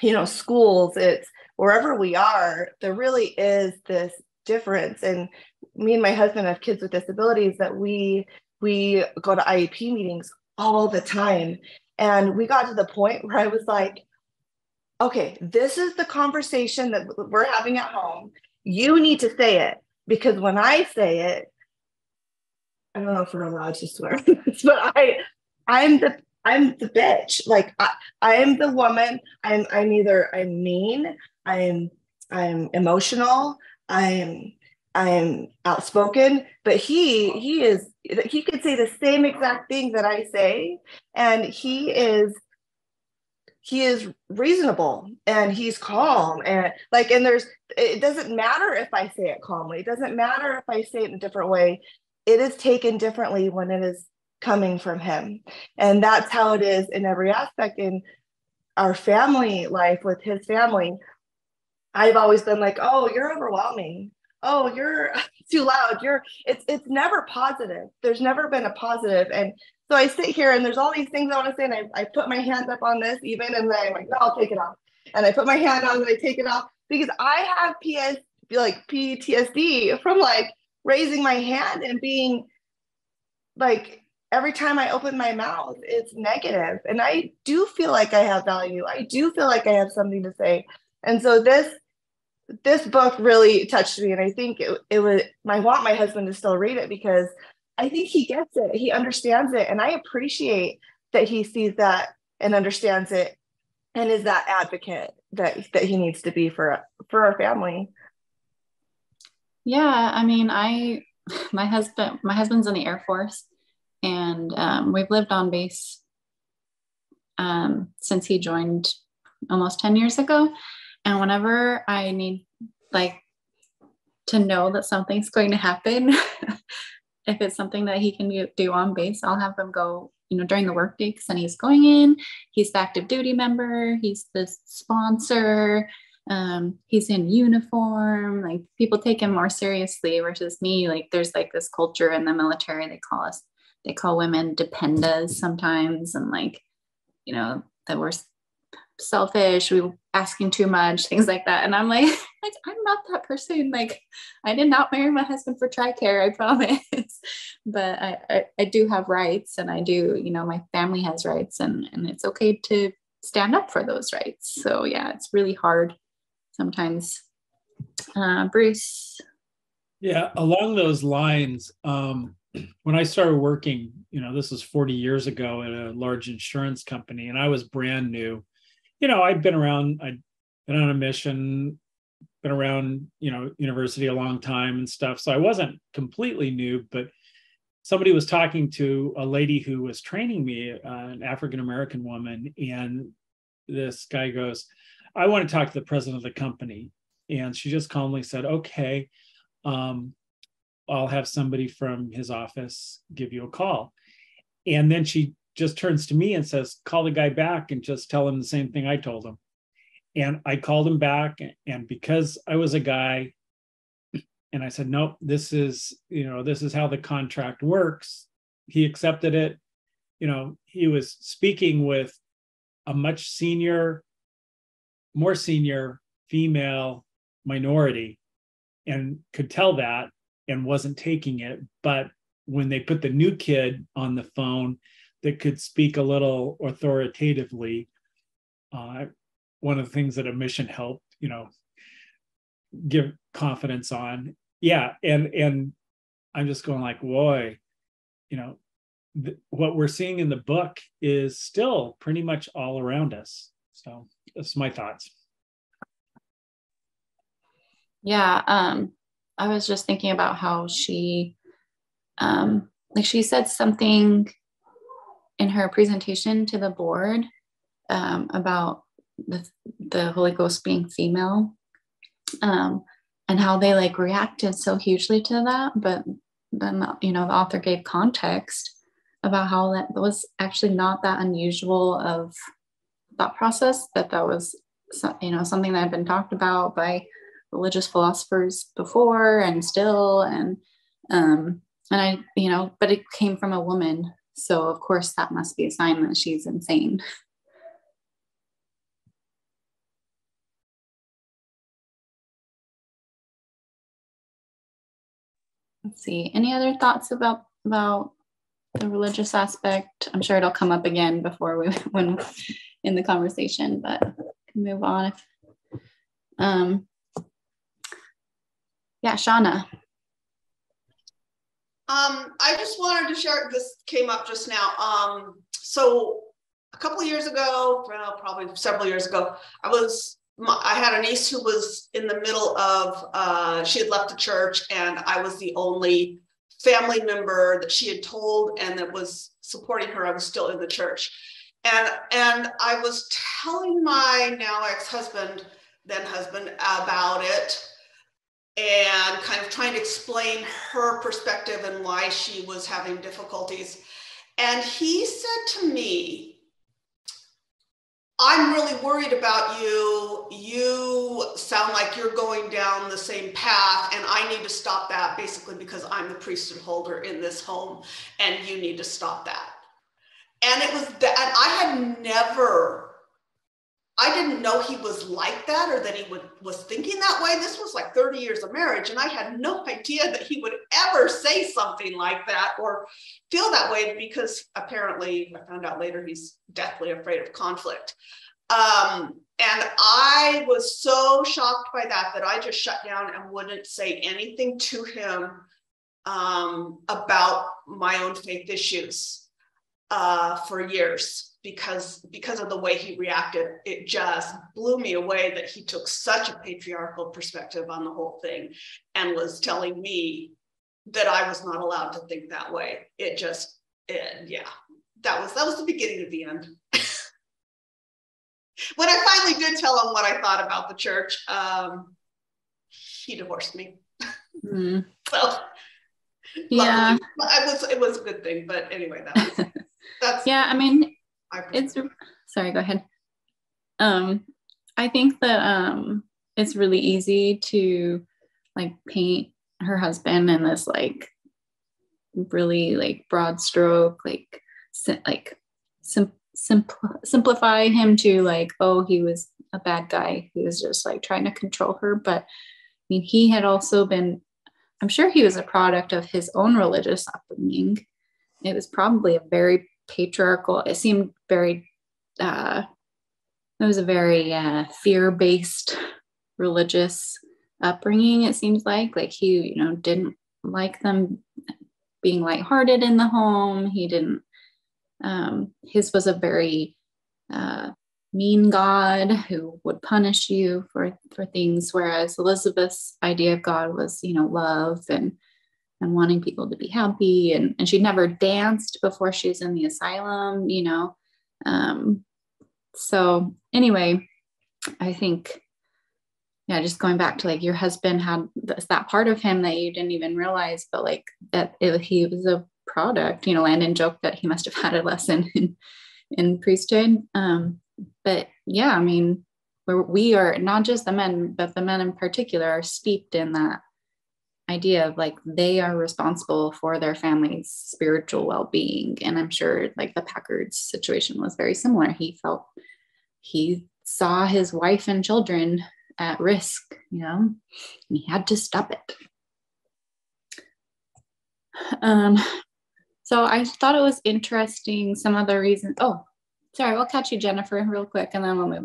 you know, schools. It's wherever we are. There really is this difference. And me and my husband have kids with disabilities that we go to IEP meetings all the time. And we got to the point where I was like, okay, this is the conversation that we're having at home. You need to say it, because when I say it, I don't know if we're allowed to swear, but I'm the bitch. Like I am the woman. I'm mean. I'm emotional. I'm outspoken. But he could say the same exact thing that I say, and he is reasonable and he's calm and like, and it doesn't matter if I say it calmly. It doesn't matter if I say it in a different way. It is taken differently when it is coming from him. And that's how it is in every aspect in our family life with his family. I've always been like, oh, you're overwhelming. Oh, you're too loud. It's never positive. There's never been a positive. And so I sit here and there's all these things I want to say. And I put my hands up on this even, and then I'm like, no, I'll take it off. And I put my hand on and I take it off because I have PTSD from like raising my hand and being like, every time I open my mouth, it's negative. And I do feel like I have value. I do feel like I have something to say. And so this book really touched me. And I think I want my husband to still read it because I think he gets it. He understands it. And I appreciate that he sees that and understands it and is that advocate that he needs to be for our family. Yeah. I mean, my husband's in the Air Force, and we've lived on base since he joined almost 10 years ago. And whenever I need like to know that something's going to happen, if it's something that he can do on base, I'll have him go, you know, during the work day, because then he's going in, he's the active duty member, he's the sponsor, he's in uniform, like people take him more seriously versus me. Like there's like this culture in the military, they call women dependas sometimes, and like, you know, that we're selfish, we asking too much, things like that. And I'm like I'm not that person. Like I did not marry my husband for TRICARE, I promise. But I do have rights, and I do, you know, my family has rights, and it's okay to stand up for those rights. So yeah, it's really hard sometimes. Bruce. Yeah, along those lines, when I started working, you know, this was 40 years ago at a large insurance company, and I was brand new. You know, I'd been around, I'd been on a mission, been around, university a long time and stuff. So I wasn't completely new, but somebody was talking to a lady who was training me, an African-American woman. And this guy goes, I want to talk to the president of the company. And she just calmly said, okay, I'll have somebody from his office give you a call. And then she just turns to me and says, call the guy back and just tell him the same thing I told him. And I called him back, and because I was a guy, and I said, nope, this is how the contract works. He accepted it. He was speaking with a much more senior female minority, and could tell that, and wasn't taking it. But when they put the new kid on the phone that could speak a little authoritatively, one of the things that a mission helped, give confidence on. Yeah. And I'm just going like, boy, what we're seeing in the book is still pretty much all around us. So that's my thoughts. Yeah. I was just thinking about how she, she said something in her presentation to the board about the Holy Ghost being female, and how they reacted so hugely to that. But then, the author gave context about how that was actually not that unusual of thought process, that was, something that had been talked about by religious philosophers before and still. And I, but it came from a woman. So of course that must be a sign that she's insane. Let's see, any other thoughts about the religious aspect? I'm sure it'll come up again when in the conversation, but can move on. Yeah, Shauna. I just wanted to share, this came up just now. So a couple of years ago, well, probably several years ago, I had a niece who was in the middle of, she had left the church, and I was the only family member that she had told and that was supporting her. I was still in the church. And I was telling my now ex-husband, then husband, about it, and kind of trying to explain her perspective and why she was having difficulties. And he said to me, I'm really worried about you. You sound like you're going down the same path, and I need to stop that, basically because I'm the priesthood holder in this home, and you need to stop that. And it was that, and I didn't know he was like that, or that he was thinking that way. This was like 30 years of marriage, and I had no idea that he would ever say something like that or feel that way, because apparently I found out later he's deathly afraid of conflict. And I was so shocked by that I just shut down and wouldn't say anything to him about my own faith issues for years. Because of the way he reacted. It just blew me away that he took such a patriarchal perspective on the whole thing and was telling me that I was not allowed to think that way. Yeah, that was the beginning of the end. When I finally did tell him what I thought about the church, he divorced me. Mm. So yeah, it was a good thing, but anyway, that's yeah, I mean, sorry, go ahead. I think that it's really easy to paint her husband in this really broad stroke, simplify him to oh, he was a bad guy who was just trying to control her. But I mean, he had also been, I'm sure he was a product of his own religious upbringing. It was probably a very patriarchal, it seemed very, it was a very fear-based religious upbringing, it seems like he, didn't like them being lighthearted in the home. He didn't, his was a very mean God who would punish you for things, whereas Elizabeth's idea of God was, love and wanting people to be happy. And she never danced before she was in the asylum, So anyway, I think, just going back to like your husband had that part of him that you didn't even realize, but like that he was a product, Landon joked that he must have had a lesson in priesthood. But yeah, I mean, we are not just the men, but the men in particular are steeped in that idea of like they are responsible for their family's spiritual well-being. And I'm sure like the Packard's situation was very similar. He saw his wife and children at risk, and he had to stop it. So I thought it was interesting, some of the reasons. Oh, sorry, we'll catch you, Jennifer, real quick, and then we'll move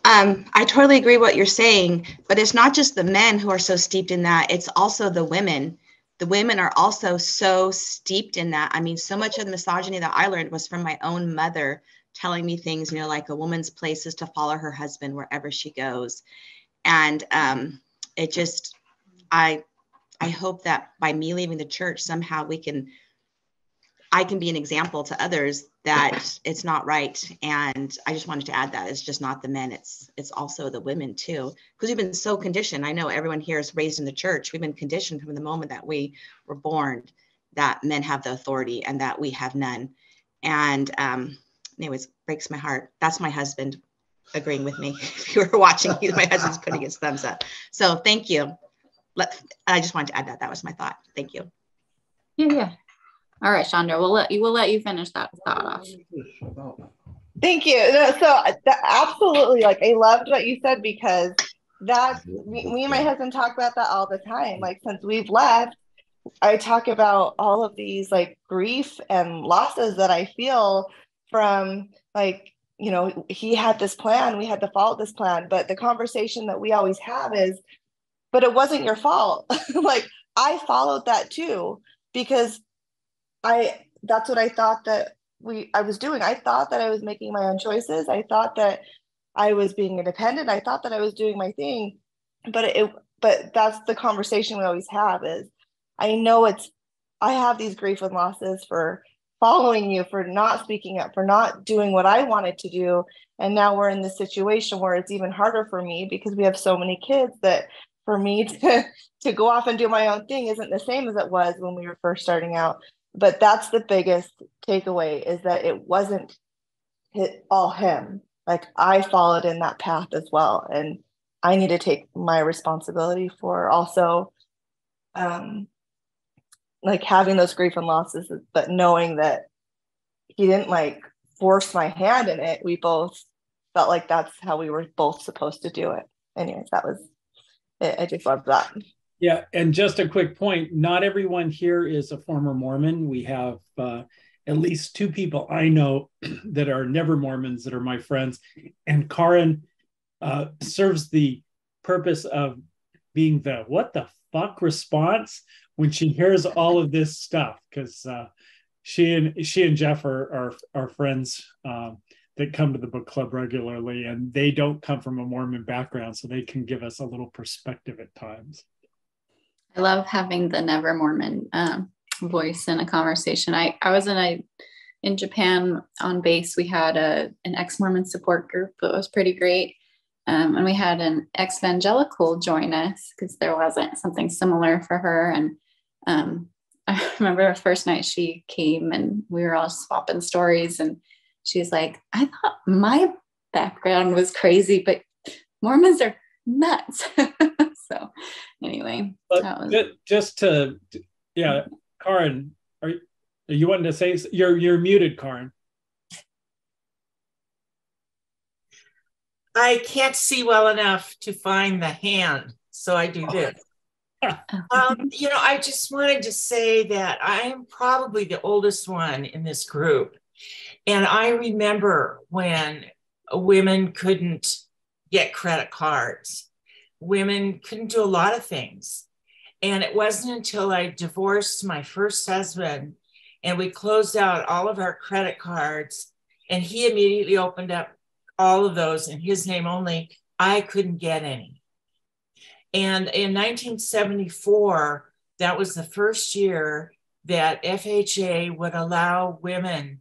on. I totally agree what you're saying, but it's not just the men who are so steeped in that, it's also the women. The women are also so steeped in that. I mean, so much of the misogyny that I learned was from my own mother telling me things, like a woman's place is to follow her husband wherever she goes. And it just, I hope that by me leaving the church, somehow I can be an example to others that it's not right. And I just wanted to add that it's just not the men, it's also the women too, because we've been so conditioned. I know everyone here is raised in the church. We've been conditioned from the moment that we were born that men have the authority and that we have none. And anyways, breaks my heart. That's my husband agreeing with me. If you were watching, my husband's putting his thumbs up. So thank you. I just wanted to add that. That was my thought. Thank you. Yeah. All right, Chandra, we'll let you finish that thought off. Thank you. So absolutely, like I loved what you said, because that's me and my husband talk about that all the time. Like since we've left, I talk about all of these like grief and losses that I feel from like, he had this plan, we had to follow this plan. But the conversation that we always have is, but it wasn't your fault. Like I followed that too, because that's what I thought that I was doing. I thought that I was making my own choices. I thought that I was being independent. I thought that I was doing my thing, but that's the conversation we always have is, I have these grief and losses for following you, for not speaking up, for not doing what I wanted to do. And now we're in this situation where it's even harder for me because we have so many kids that for me to go off and do my own thing isn't the same as it was when we were first starting out. But that's the biggest takeaway, is that it wasn't all him. Like I followed in that path as well. And I need to take my responsibility for also like having those grief and losses, but knowing that he didn't like force my hand in it. We both felt like that's how we were both supposed to do it. Anyways, that was it. I just loved that. Yeah, and just a quick point, not everyone here is a former Mormon. We have at least two people I know that are never Mormons that are my friends. And Karen serves the purpose of being the what the fuck response when she hears all of this stuff, because she and Jeff are friends that come to the book club regularly, and they don't come from a Mormon background, so they can give us a little perspective at times. I love having the never Mormon voice in a conversation. I was in Japan on base. We had an ex-Mormon support group that was pretty great. And we had an ex-evangelical join us because there wasn't something similar for her. And I remember the first night she came and we were all swapping stories. And she was like, I thought my background was crazy, but Mormons are nuts. So anyway, Karen, are you wanting to say? You're muted, Karen. I can't see well enough to find the hand, so I do this. I just wanted to say that I am probably the oldest one in this group. And I remember when women couldn't get credit cards. Women couldn't do a lot of things. And it wasn't until I divorced my first husband and we closed out all of our credit cards And he immediately opened up all of those in his name only. I couldn't get any. And in 1974, that was the first year that FHA would allow women,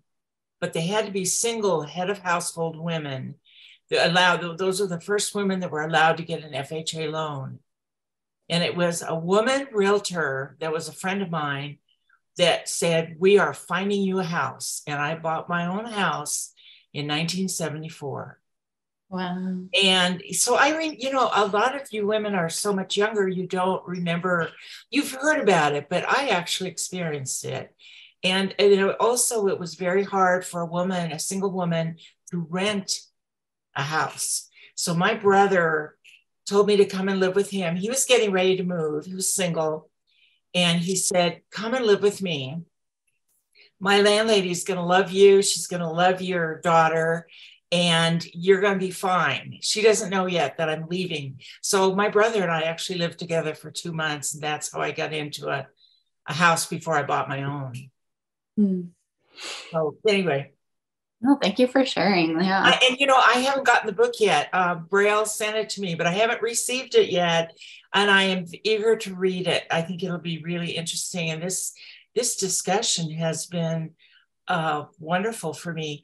but they had to be single head of household women. Those are the first women that were allowed to get an FHA loan. And it was a woman realtor that was a friend of mine that said, we are finding you a house. And I bought my own house in 1974. Wow. And so I mean, you know, a lot of you women are so much younger, you don't remember, you've heard about it, but I actually experienced it. And you know, also it was very hard for a woman, a single woman, to rent a house. So my brother told me to come and live with him. He was getting ready to move. He was single. And he said, come and live with me. My landlady's going to love you. She's going to love your daughter. And you're going to be fine. She doesn't know yet that I'm leaving. So my brother and I actually lived together for 2 months. And that's how I got into a house before I bought my own. Hmm. So anyway. No, thank you for sharing. Yeah. And you know, I haven't gotten the book yet. Braille sent it to me, but I haven't received it yet. And I am eager to read it. I think it'll be really interesting. And this discussion has been wonderful for me.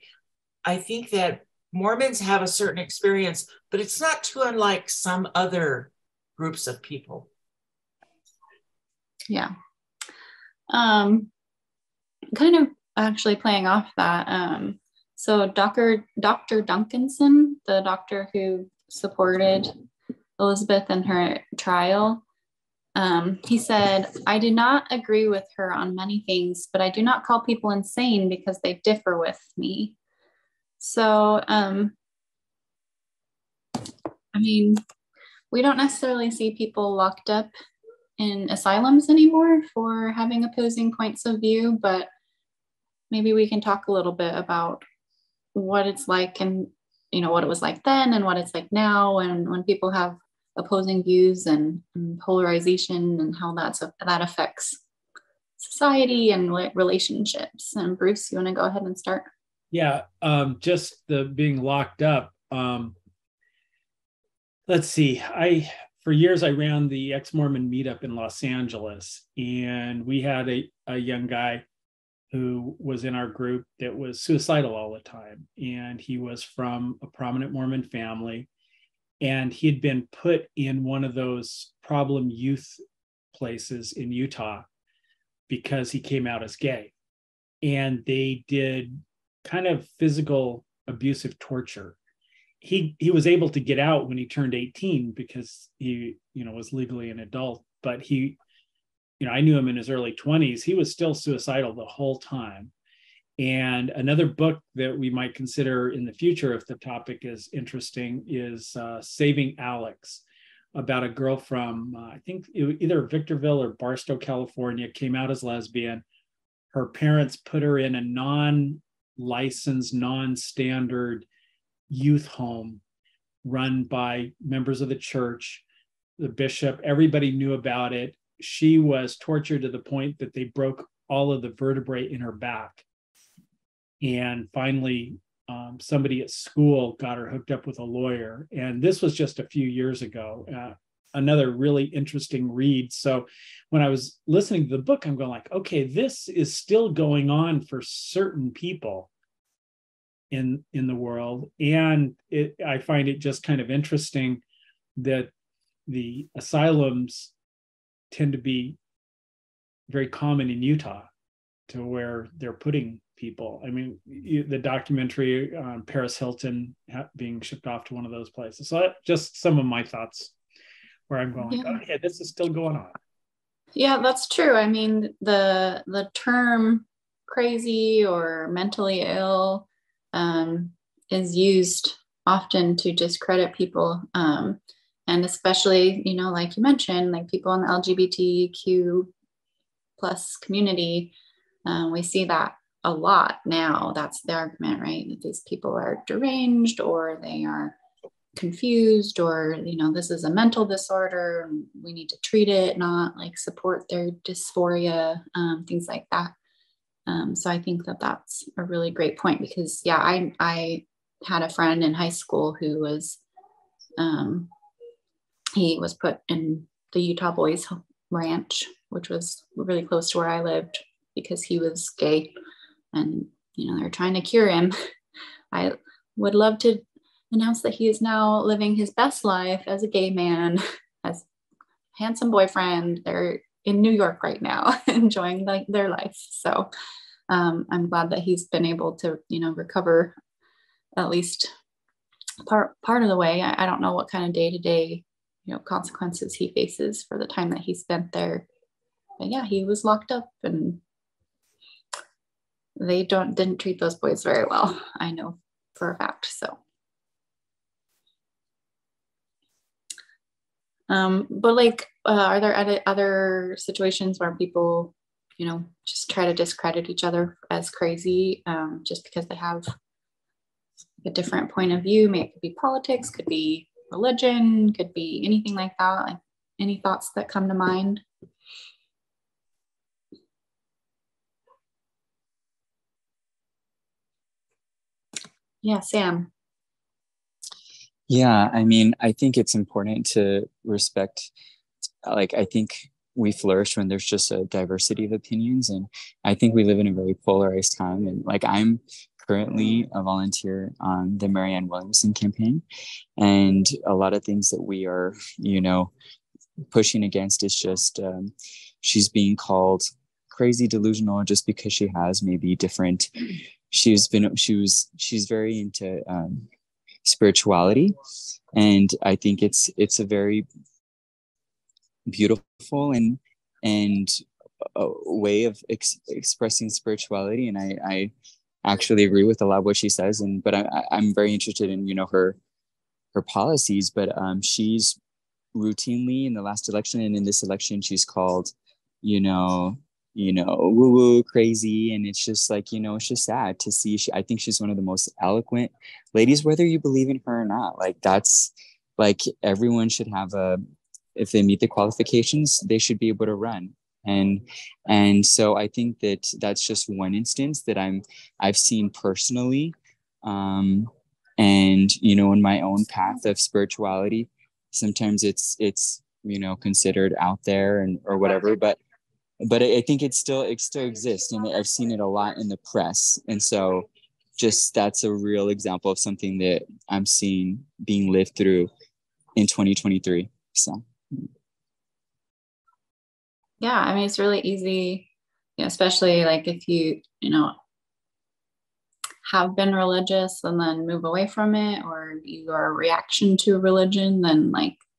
I think that Mormons have a certain experience, but it's not too unlike some other groups of people. Yeah. Kind of actually playing off that. So Dr. Duncanson, the doctor who supported Elizabeth in her trial, he said, I do not agree with her on many things, but I do not call people insane because they differ with me. So, I mean, we don't necessarily see people locked up in asylums anymore for having opposing points of view, but maybe we can talk a little bit about what it's like and, you know, what it was like then and what it's like now, and when people have opposing views and polarization and how that affects society and relationships. And Bruce, you want to go ahead and start? Yeah, just the being locked up. Let's see. For years I ran the ex-Mormon meetup in Los Angeles, and we had a young guy who was in our group that was suicidal all the time. And he was from a prominent Mormon family. And he had been put in one of those problem youth places in Utah because he came out as gay. And they did kind of physical abusive torture. He was able to get out when he turned 18 because he, you know, was legally an adult, but he, you know, I knew him in his early 20s. He was still suicidal the whole time. And another book that we might consider in the future, if the topic is interesting, is Saving Alex, about a girl from, I think either Victorville or Barstow, California, came out as lesbian. Her parents put her in a non-licensed, non-standard youth home run by members of the church, the bishop. Everybody knew about it. She was tortured to the point that they broke all of the vertebrae in her back. And finally, somebody at school got her hooked up with a lawyer. And this was just a few years ago. Another really interesting read. So when I was listening to the book, I'm going like, okay, this is still going on for certain people in the world. And I find it just kind of interesting that the asylums tend to be very common in Utah, to where they're putting people. I mean, the documentary on Paris Hilton being shipped off to one of those places. So just some of my thoughts where I'm going, yeah. Okay, this is still going on. Yeah, that's true. I mean, the term crazy or mentally ill is used often to discredit people. And especially, you know, like you mentioned, like people in the LGBTQ plus community, we see that a lot now. That's the argument, right? That these people are deranged, or they are confused, or, you know, this is a mental disorder and we need to treat it, not like support their dysphoria, things like that. So I think that that's a really great point, because yeah, I had a friend in high school who was, he was put in the Utah Boys Ranch, which was really close to where I lived, because he was gay, and they're trying to cure him. I would love to announce that he is now living his best life as a gay man, as a handsome boyfriend. They're in New York right now, enjoying their life. So I'm glad that he's been able to, recover at least part of the way. I don't know what kind of day-to-day, consequences he faces for the time that he spent there. But yeah, he was locked up, and they didn't treat those boys very well. I know for a fact. So, but are there other situations where people, just try to discredit each other as crazy, just because they have a different point of view? Maybe it could be politics, could be religion, could be anything like that. Like, any thoughts that come to mind? Yeah, Sam. Yeah, I mean, I think it's important to respect, I think we flourish when there's just a diversity of opinions. And I think we live in a very polarized time. And I'm currently a volunteer on the Marianne Williamson campaign. And a lot of things that we are, pushing against is just, she's being called crazy delusional just because she has maybe different, she's very into spirituality. And I think it's a very beautiful and a way of expressing spirituality. And I actually agree with a lot of what she says. But I'm very interested in, her policies. But she's routinely, in the last election and in this election, she's called, woo-woo crazy. And it's just it's just sad to see. I think she's one of the most eloquent ladies, whether you believe in her or not. That's everyone should have if they meet the qualifications, they should be able to run. And so I think that's just one instance that I've seen personally. And, in my own path of spirituality, sometimes it's considered out there or whatever, but I think it still exists. And I've seen it a lot in the press. And so just, that's a real example of something that I'm seeing being lived through in 2023. So. Yeah, I mean, it's really easy, especially if you, have been religious and then move away from it, or your reaction to religion, then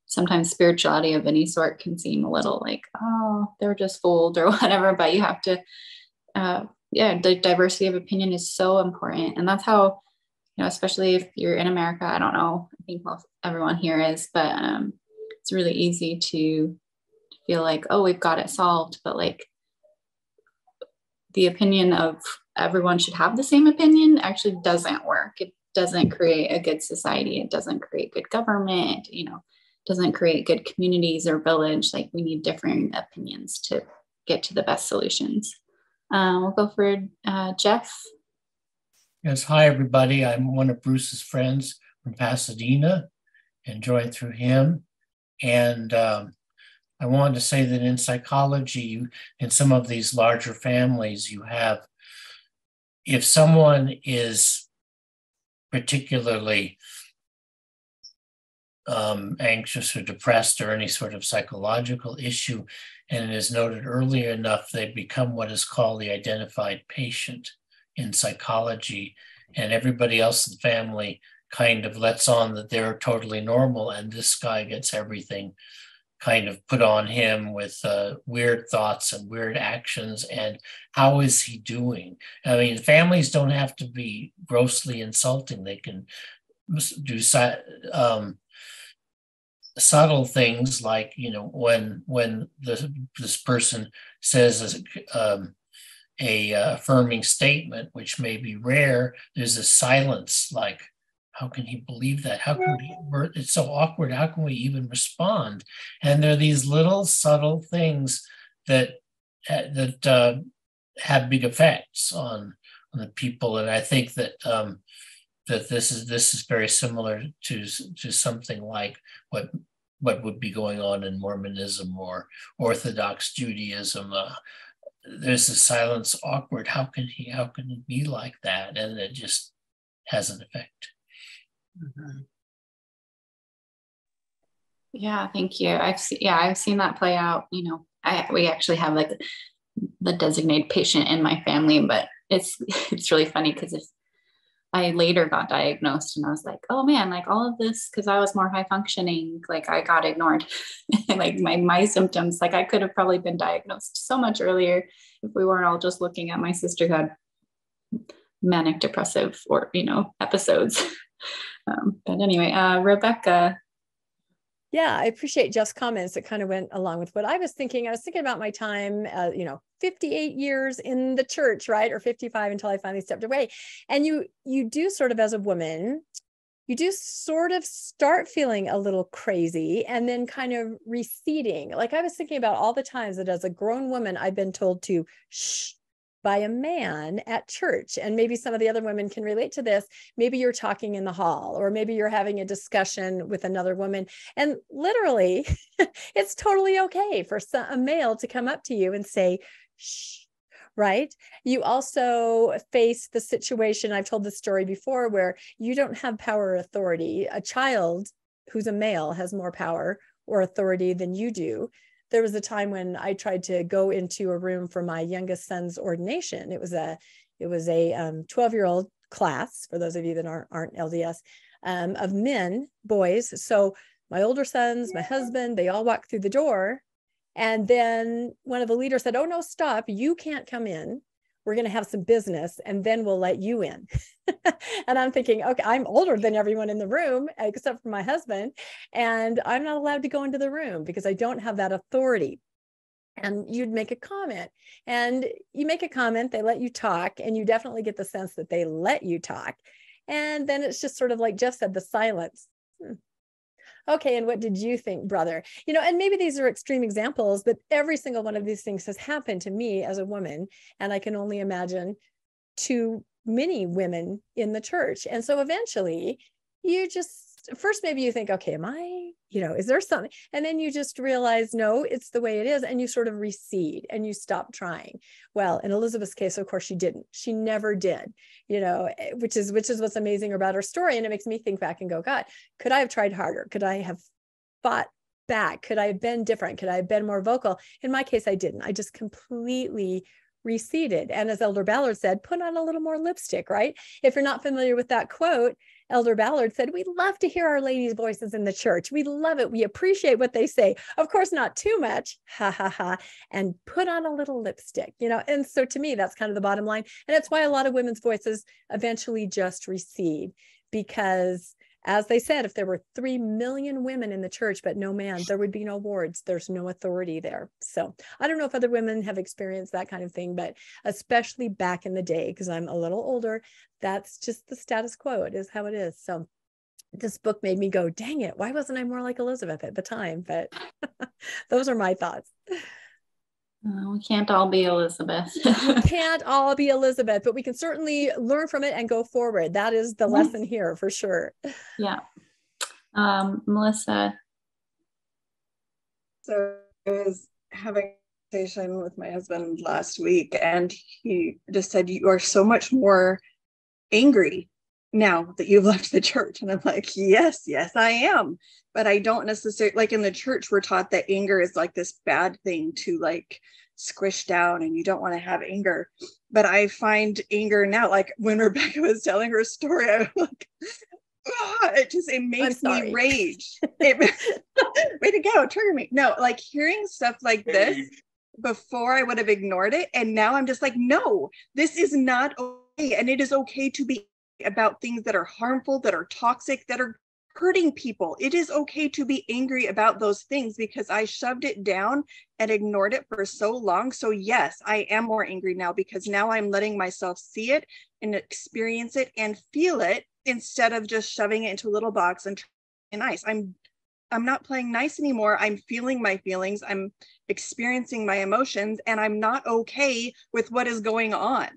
sometimes spirituality of any sort can seem a little oh, they're just fooled or whatever. But you have to, the diversity of opinion is so important. And that's how, especially if you're in America, I don't know, I think everyone here is, but it's really easy to feel oh, we've got it solved. But the opinion of everyone should have the same opinion actually doesn't work. It doesn't create a good society. It doesn't create good government, doesn't create good communities or village. We need different opinions to get to the best solutions. We'll go for Jeff. Yes, hi everybody. I'm one of Bruce's friends from Pasadena, enjoyed through him. And I wanted to say that in psychology, in some of these larger families, you have, if someone is particularly anxious or depressed or any sort of psychological issue, and it is noted early enough, they become what is called the identified patient in psychology, and everybody else in the family kind of lets on that they're totally normal, and this guy gets everything kind of put on him with weird thoughts and weird actions. And how is he doing? I mean, families don't have to be grossly insulting. They can do subtle things like, when this person says a affirming statement, which may be rare, there's a silence how can he believe that? How can it's so awkward. How can we even respond? And there are these little subtle things that have big effects on the people. And I think that that this is very similar to something like what would be going on in Mormonism or Orthodox Judaism. There's a silence awkward. How can he be like that? And it just has an effect. Mm-hmm. Yeah, thank you. I've seen that play out. You know, we actually have like the designated patient in my family, but it's really funny because if I later got diagnosed and I was like, oh man, like all of this, because I was more high functioning, like I got ignored. Like my symptoms, like I could have probably been diagnosed so much earlier if we weren't all just looking at my sister who had manic depressive or, episodes. But anyway, Rebecca. Yeah, I appreciate Jeff's comments. It kind of went along with what I was thinking. I was thinking about my time, 58 years in the church, right? Or 55 until I finally stepped away. And you do sort of, as a woman, you do sort of start feeling a little crazy and then kind of receding. Like I was thinking about all the times that as a grown woman, I've been told to shh by a man at church. And maybe some of the other women can relate to this. Maybe you're talking in the hall, or maybe you're having a discussion with another woman. And literally, it's totally okay for a male to come up to you and say, shh, right? You also face the situation, I've told this story before, where you don't have power or authority. A child who's a male has more power or authority than you do. There was a time when I tried to go into a room for my youngest son's ordination. It was a 12-year-old class, for those of you that aren't LDS, of men, boys. So my older sons, my husband, they all walked through the door. And then one of the leaders said, oh, no, stop. You can't come in. We're going to have some business and then we'll let you in. And I'm thinking, okay, I'm older than everyone in the room, except for my husband. And I'm not allowed to go into the room because I don't have that authority. And you'd make a comment, and you make a comment, they let you talk, and you definitely get the sense that they let you talk. And then it's just sort of like Jeff said, the silence. Okay, and what did you think, brother? And maybe these are extreme examples, but every single one of these things has happened to me as a woman, and I can only imagine to many women in the church. And so eventually first maybe you think, okay, am I, is there something? And then you just realize, no, it's the way it is. And you sort of recede and you stop trying. Well, in Elizabeth's case, of course, she didn't. She never did, which is what's amazing about her story. And it makes me think back and go, God, could I have tried harder? Could I have fought back? Could I have been different? Could I have been more vocal? In my case, I didn't. I just completely receded. And as Elder Ballard said, put on a little more lipstick, right? If you're not familiar with that quote, Elder Ballard said, we love to hear our ladies' voices in the church. We love it. We appreciate what they say. Of course, not too much, ha, ha, ha, and put on a little lipstick, And so to me, that's kind of the bottom line. And it's why a lot of women's voices eventually just recede, because as they said, if there were 3 million women in the church, but no man, there would be no wards. There's no authority there. So I don't know if other women have experienced that kind of thing, but especially back in the day, because I'm a little older, that's just the status quo. It is how it is. So this book made me go, dang it, why wasn't I more like Elizabeth at the time? But those are my thoughts. We can't all be Elizabeth. We can't all be Elizabeth, but we can certainly learn from it and go forward. That is the lesson here for sure. Yeah. Melissa. So I was having a conversation with my husband last week, and he just said, you are so much more angry now that you've left the church. And I'm like, yes, I am. But I don't necessarily, like in the church, we're taught that anger is like this bad thing to like squish down, and you don't want to have anger. But I find anger now, like when Rebecca was telling her story, I was like, it makes me rage. Way to go, trigger me. No, like hearing stuff like this, before I would have ignored it. And now I'm just like, no, this is not okay. And it is okay to be about things that are harmful, that are toxic, that are hurting people. It is okay to be angry about those things, because I shoved it down and ignored it for so long. So yes, I am more angry now, because now I'm letting myself see it and experience it and feel it, instead of just shoving it into a little box and nice. I'm not playing nice anymore. I'm feeling my feelings. I'm experiencing my emotions, and I'm not okay with what is going on.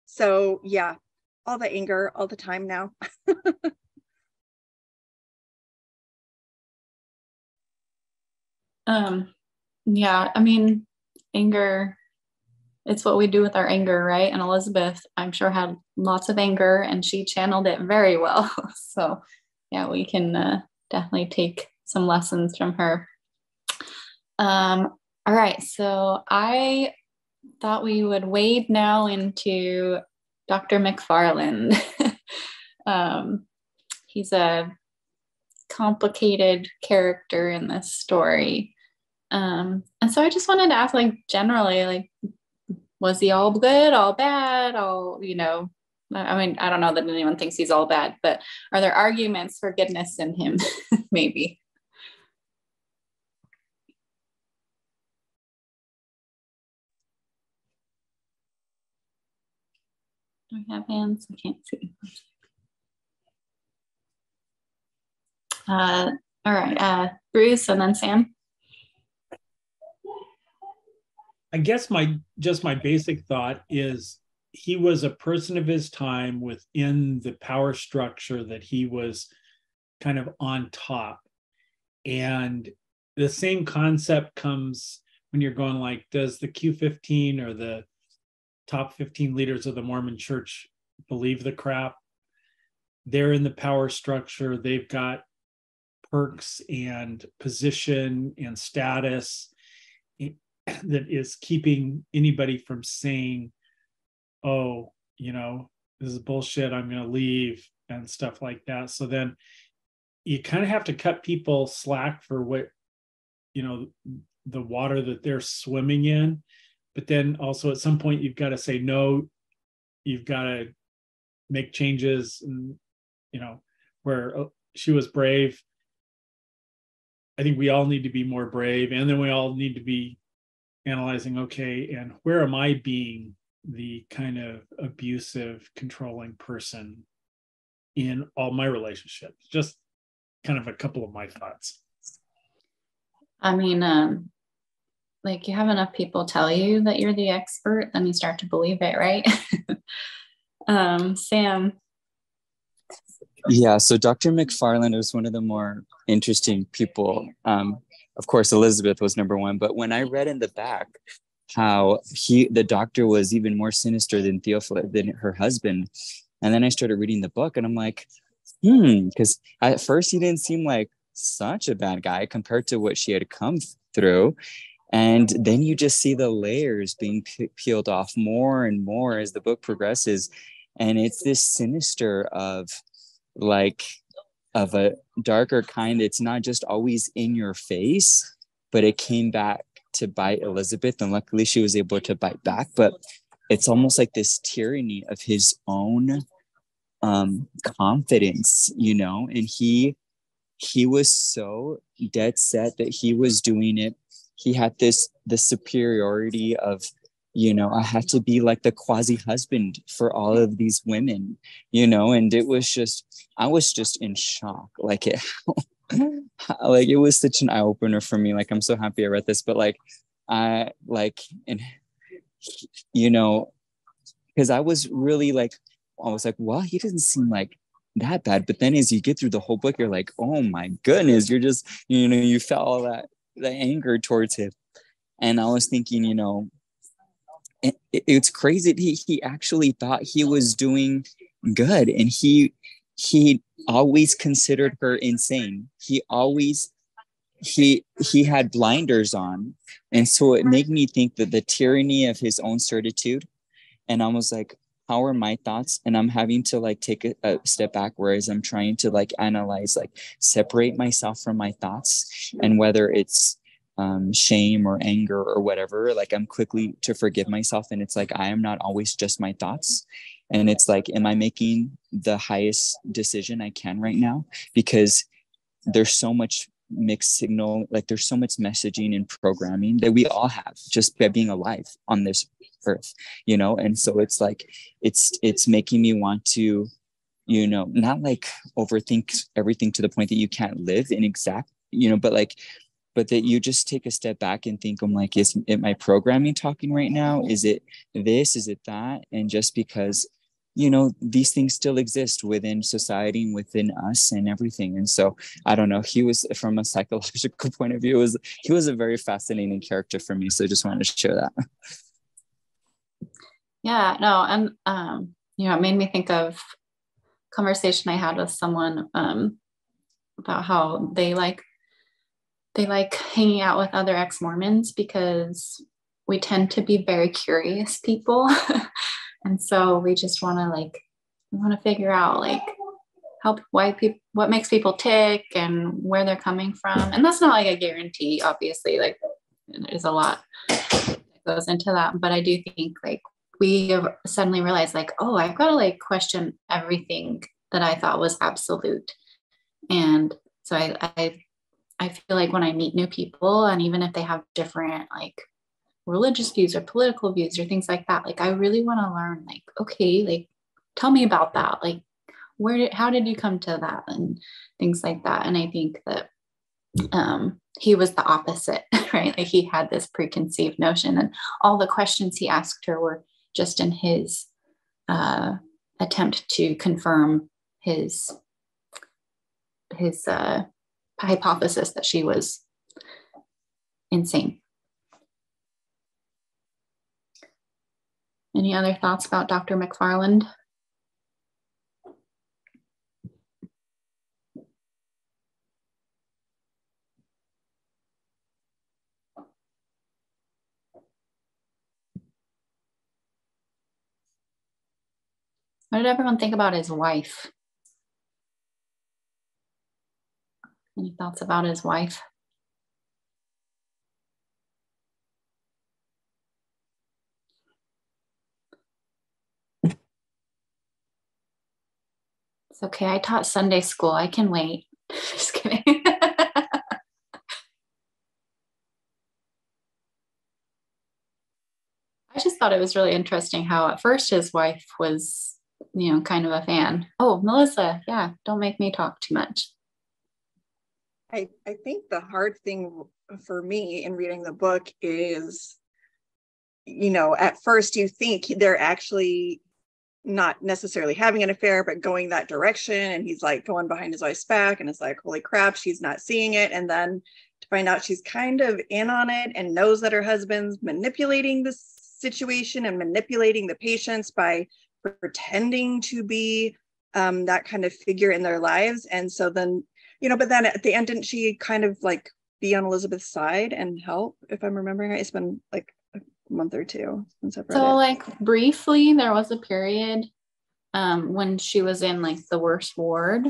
So yeah, all the anger all the time now. Yeah, I mean, anger, it's what we do with our anger, right? And Elizabeth, I'm sure, had lots of anger and she channeled it very well. So yeah, we can definitely take some lessons from her. All right, so I thought we would wade now into Dr. McFarland. He's a complicated character in this story. And so I just wanted to ask, like, generally, like, was he all good, all bad, all, you know, I mean, I don't know that anyone thinks he's all bad, but are there arguments for goodness in him? Maybe. Do we have hands? I can't see. All right, Bruce and then Sam. I guess my basic thought is he was a person of his time within the power structure that he was kind of on top. And the same concept comes when you're going like, does the Q15 or the top 15 leaders of the Mormon church believe the crap? They're in the power structure. They've got perks and position and status that is keeping anybody from saying, oh, you know, this is bullshit, I'm going to leave and stuff like that. So then you kind of have to cut people slack for what, you know, the water that they're swimming in. But then also at some point you've got to say no, you've got to make changes. And, you know, where she was brave, I think we all need to be more brave. And then we all need to be analyzing, okay, and where am I being the kind of abusive, controlling person in all my relationships? Just kind of a couple of my thoughts. I mean, like, you have enough people tell you that you're the expert, then you start to believe it, right? Sam. Yeah, so Dr. McFarland was one of the more interesting people. Of course, Elizabeth was number one, but when I read in the back how the doctor was even more sinister than than her husband, and then I started reading the book and I'm like, because at first he didn't seem like such a bad guy compared to what she had come through. And then you just see the layers being peeled off more and more as the book progresses. And it's this sinister of a darker kind. It's not just always in your face, but it came back to bite Elizabeth. And luckily she was able to bite back. But it's almost like this tyranny of his own confidence, you know, and he was so dead set that he was doing it. He had the superiority of, you know, I have to be like the quasi husband for all of these women, you know, and I was just in shock. Like it was such an eye opener for me. Like, I'm so happy I read this, but you know, because I was like, well, he doesn't seem like that bad. But then as you get through the whole book, you're like, oh my goodness, you're just, you know, you felt all that anger towards him. And I was thinking, you know, it's crazy. He actually thought he was doing good. And he always considered her insane. He had blinders on. And so it made me think that the tyranny of his own certitude, and I was like, how are my thoughts? And I'm having to like take a step back, whereas I'm trying to like analyze, like separate myself from my thoughts, and whether it's shame or anger or whatever, like I'm quickly to forgive myself. And it's like, I am not always just my thoughts. And it's like, am I making the highest decision I can right now? Because there's so much mixed signal, like there's so much messaging and programming that we all have just by being alive on this earth, you know? And so it's like, it's making me want to, you know, not like overthink everything to the point that you can't live in exact but that you just take a step back and think, I'm like, is it my programming talking right now? Is it this? Is it that? And just because, these things still exist within society and within us and everything. And so I don't know, he was, from a psychological point of view, he was a very fascinating character for me. So I just wanted to share that. Yeah, no. And, it made me think of a conversation I had with someone about how they like hanging out with other ex-Mormons because we tend to be very curious people. And so we just want to figure out what makes people tick and where they're coming from. And that's not like a guarantee, obviously, like there's a lot that goes into that. But I do think like we have suddenly realized like, oh, I've got to like question everything that I thought was absolute. And so I feel like when I meet new people, and even if they have different like religious views or political views or things like that, like I really want to learn, like, okay, like tell me about that, like how did you come to that, and things like that. And I think that he was the opposite, right? Like he had this preconceived notion, and all the questions he asked her were just in his attempt to confirm his hypothesis that she was insane. Any other thoughts about Dr. McFarland? What did everyone think about his wife? Any thoughts about his wife? It's okay. I taught Sunday school. I can wait. Just kidding. I just thought it was really interesting how at first his wife was, kind of a fan. Oh, Melissa, yeah, don't make me talk too much. I think the hard thing for me in reading the book is, at first you think they're actually not necessarily having an affair, but going that direction. And he's like going behind his wife's back, and it's like, holy crap, she's not seeing it. And then to find out she's kind of in on it and knows that her husband's manipulating the situation and manipulating the patients by pretending to be that kind of figure in their lives. And so then, but then at the end, didn't she kind of like be on Elizabeth's side and help, if I'm remembering right? It's been like a month or two since I've read it. Like briefly, there was a period when she was in like the worst ward,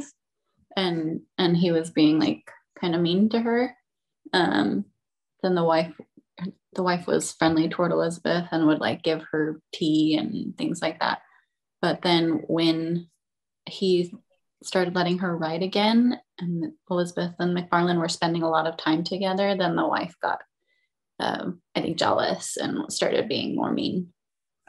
and he was being like kind of mean to her. Then the wife was friendly toward Elizabeth and would like give her tea and things like that. But then when he started letting her write again, and Elizabeth and McFarland were spending a lot of time together, then the wife got, I think, jealous and started being more mean.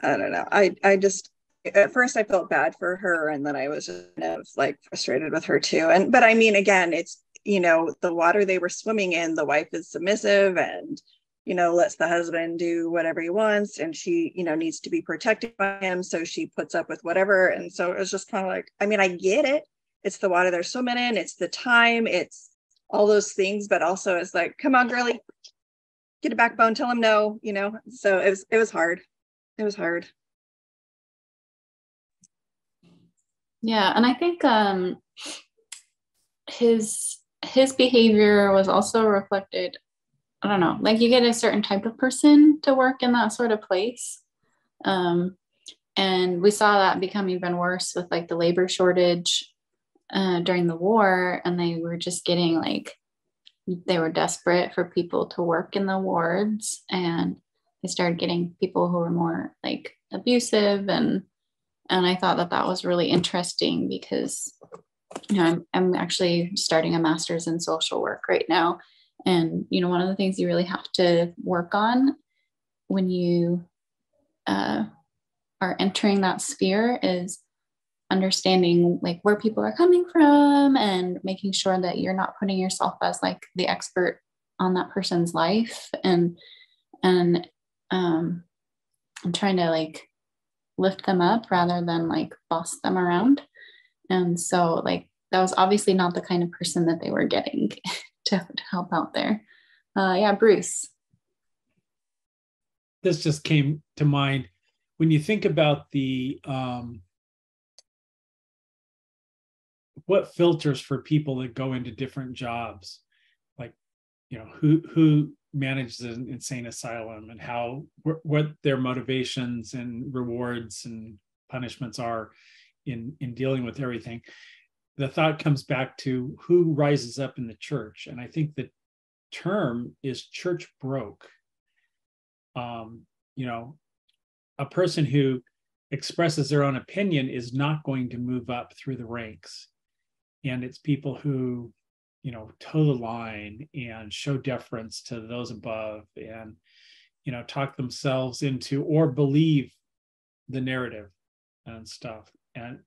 I don't know. I just, at first I felt bad for her, and then I was just kind of like frustrated with her too. But I mean, again, it's, the water they were swimming in, the wife is submissive and, lets the husband do whatever he wants. And she, needs to be protected by him. So she puts up with whatever. And so it was just kind of like, I mean, I get it. It's the water they're swimming in. It's the time. It's all those things. But also it's like, come on, girlie, get a backbone, tell him no, So it was hard. It was hard. Yeah. And I think his behavior was also reflected, I don't know, like you get a certain type of person to work in that sort of place. And we saw that become even worse with like the labor shortage during the war. And they were just getting they were desperate for people to work in the wards, and they started getting people who were more like abusive. And I thought that was really interesting because, I'm actually starting a master's in social work right now. And, one of the things you really have to work on when you are entering that sphere is understanding like where people are coming from and making sure that you're not putting yourself as like the expert on that person's life, and I'm trying to like lift them up rather than like boss them around. And so like that was obviously not the kind of person that they were getting to help out there. Yeah, Bruce. This just came to mind when you think about the what filters for people that go into different jobs, like, you know, who manages an insane asylum and how what their motivations and rewards and punishments are in dealing with everything. The thought comes back to who rises up in the church, and I think the term is church broke. You know, a person who expresses their own opinion is not going to move up through the ranks. And it's people who, you know, toe the line and show deference to those above and, you know, talk themselves into or believe the narrative and stuff. And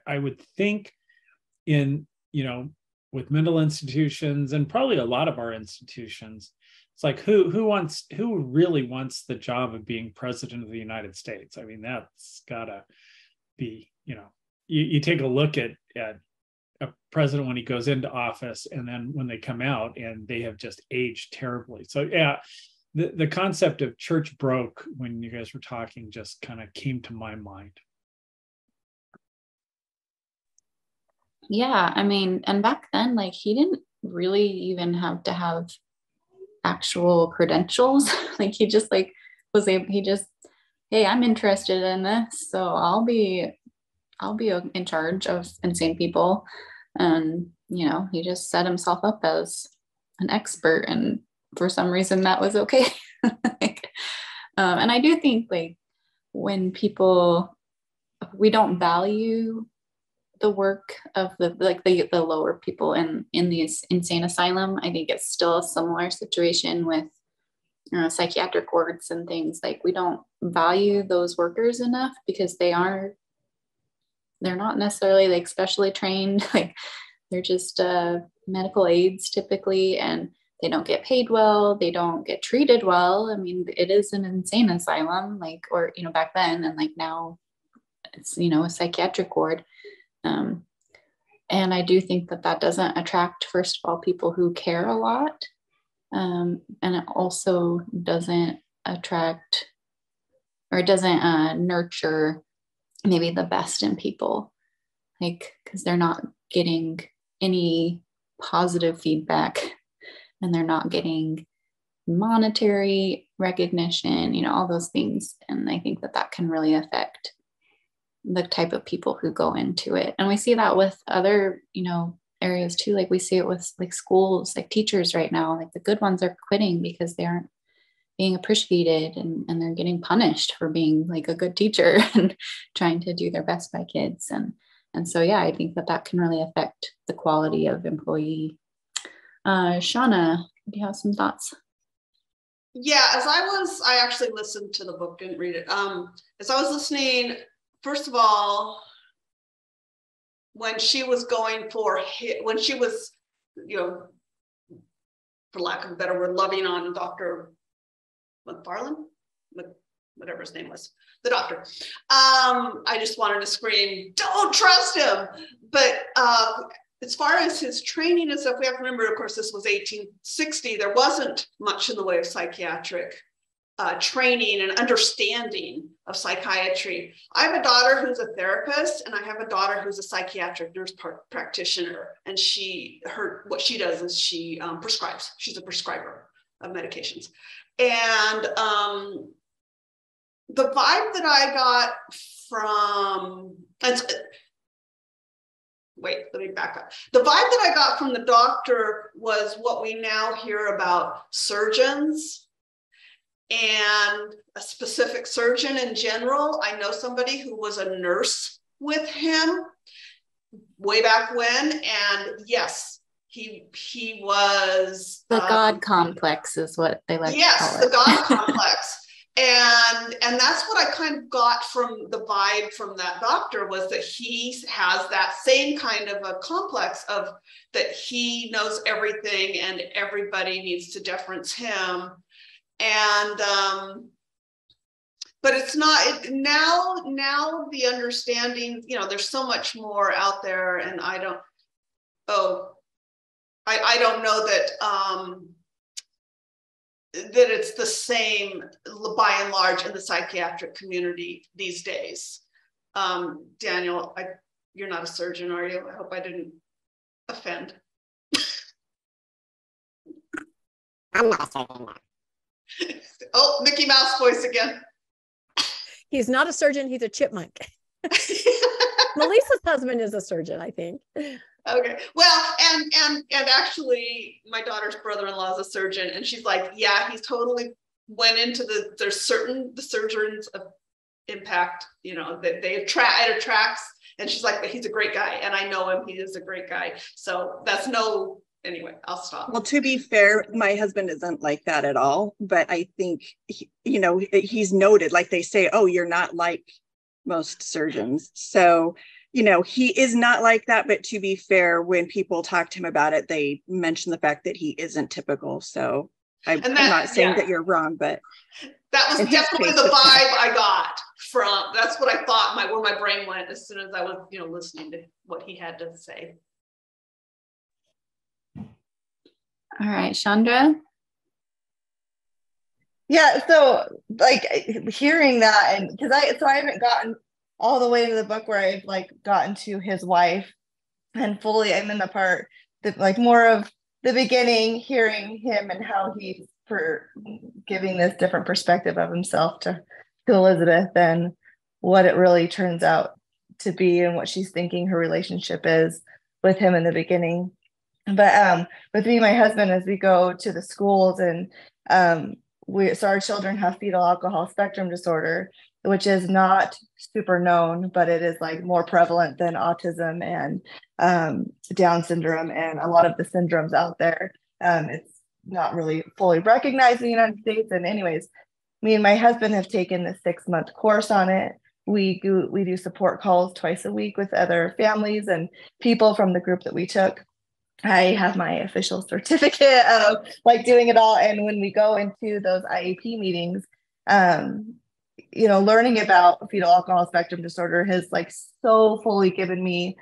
I would think in, you know, with mental institutions and probably a lot of our institutions, it's like who really wants the job of being president of the United States? I mean, that's gotta be, you know, you take a look at a president when he goes into office and then when they come out and they have just aged terribly. So yeah, the concept of church broke when you guys were talking just kind of came to my mind. Yeah, I mean, and back then, like he didn't really even have to have actual credentials. Like he just like was able, he just, hey, I'm interested in this, so I'll be in charge of insane people. And, you know, he just set himself up as an expert, and for some reason that was okay. Like, and I do think like when people, we don't value the work of the lower people in these insane asylum. I think it's still a similar situation with psychiatric wards and things. Like we don't value those workers enough because they're not necessarily like specially trained. Like they're just medical aides typically, and they don't get paid well. They don't get treated well. I mean, it is an insane asylum, like, or, you know, back then, and like now it's, you know, a psychiatric ward. And I do think that doesn't attract, first of all, people who care a lot. And it also doesn't attract, or it doesn't nurture maybe the best in people, like, because they're not getting any positive feedback and they're not getting monetary recognition, you know, all those things. And I think that can really affect the type of people who go into it. And we see that with other, you know, areas too. Like we see it with like schools, like teachers right now, like the good ones are quitting because they aren't being appreciated, and they're getting punished for being like a good teacher and trying to do their best by kids. And so, yeah, I think that can really affect the quality of employee. Shauna, do you have some thoughts? Yeah, I actually listened to the book, didn't read it. As I was listening, first of all, when she was when she was, you know, for lack of a better word, loving on Dr. McFarland, whatever his name was, the doctor. I just wanted to scream, don't trust him. But as far as his training and stuff, we have to remember, of course, this was 1860. There wasn't much in the way of psychiatric training and understanding of psychiatry. I have a daughter who's a therapist, and I have a daughter who's a psychiatric nurse practitioner. And what she does is she prescribes. She's a prescriber of medications. And the vibe that I got from, wait, let me back up. The vibe that I got from the doctor was what we now hear about surgeons and a specific surgeon in general. I know somebody who was a nurse with him way back when, and yes, he was the God complex is what they like to call it. Yes, the God complex. And that's what I kind of got from the vibe from that doctor, was that he has that same kind of a complex of that he knows everything and everybody needs to deference him. And but it's not now the understanding, you know, there's so much more out there, and I don't know that it's the same by and large in the psychiatric community these days. Daniel, you're not a surgeon, are you? I hope I didn't offend. I'm not a surgeon. Oh, Mickey Mouse voice again. He's not a surgeon, he's a chipmunk. Melissa's husband is a surgeon, I think. Okay, well, and actually my daughter's brother-in-law is a surgeon, and she's like, yeah, he's totally went into the surgeons of impact, you know, that it attracts, and she's like, but he's a great guy, and I know him, he is a great guy. So that's anyway, I'll stop. Well, to be fair, my husband isn't like that at all, but I think, you know, he's noted, like they say, oh, you're not like most surgeons. So, you know, he is not like that, but to be fair, when people talk to him about it, they mention the fact that he isn't typical. So I'm not saying that you're wrong, but that was definitely the vibe I got from, that's what I thought, where my brain went as soon as I was, you know, listening to what he had to say. All right, Chandra. Yeah, so like hearing that, and because I haven't gotten all the way to the book where I've like gotten to his wife, and fully I'm in the part that like more of the beginning, hearing him and how he's for giving this different perspective of himself to Elizabeth and what it really turns out to be and what she's thinking her relationship is with him in the beginning. But with me and my husband, as we go to the schools, and so our children have fetal alcohol spectrum disorder, which is not super known, but it is like more prevalent than autism and Down syndrome and a lot of the syndromes out there. It's not really fully recognized in the United States. And anyways, me and my husband have taken the 6-month course on it. We do support calls twice a week with other families and people from the group that we took. I have my official certificate of like doing it all. And when we go into those IAP meetings, you know, learning about fetal alcohol spectrum disorder has like so fully given me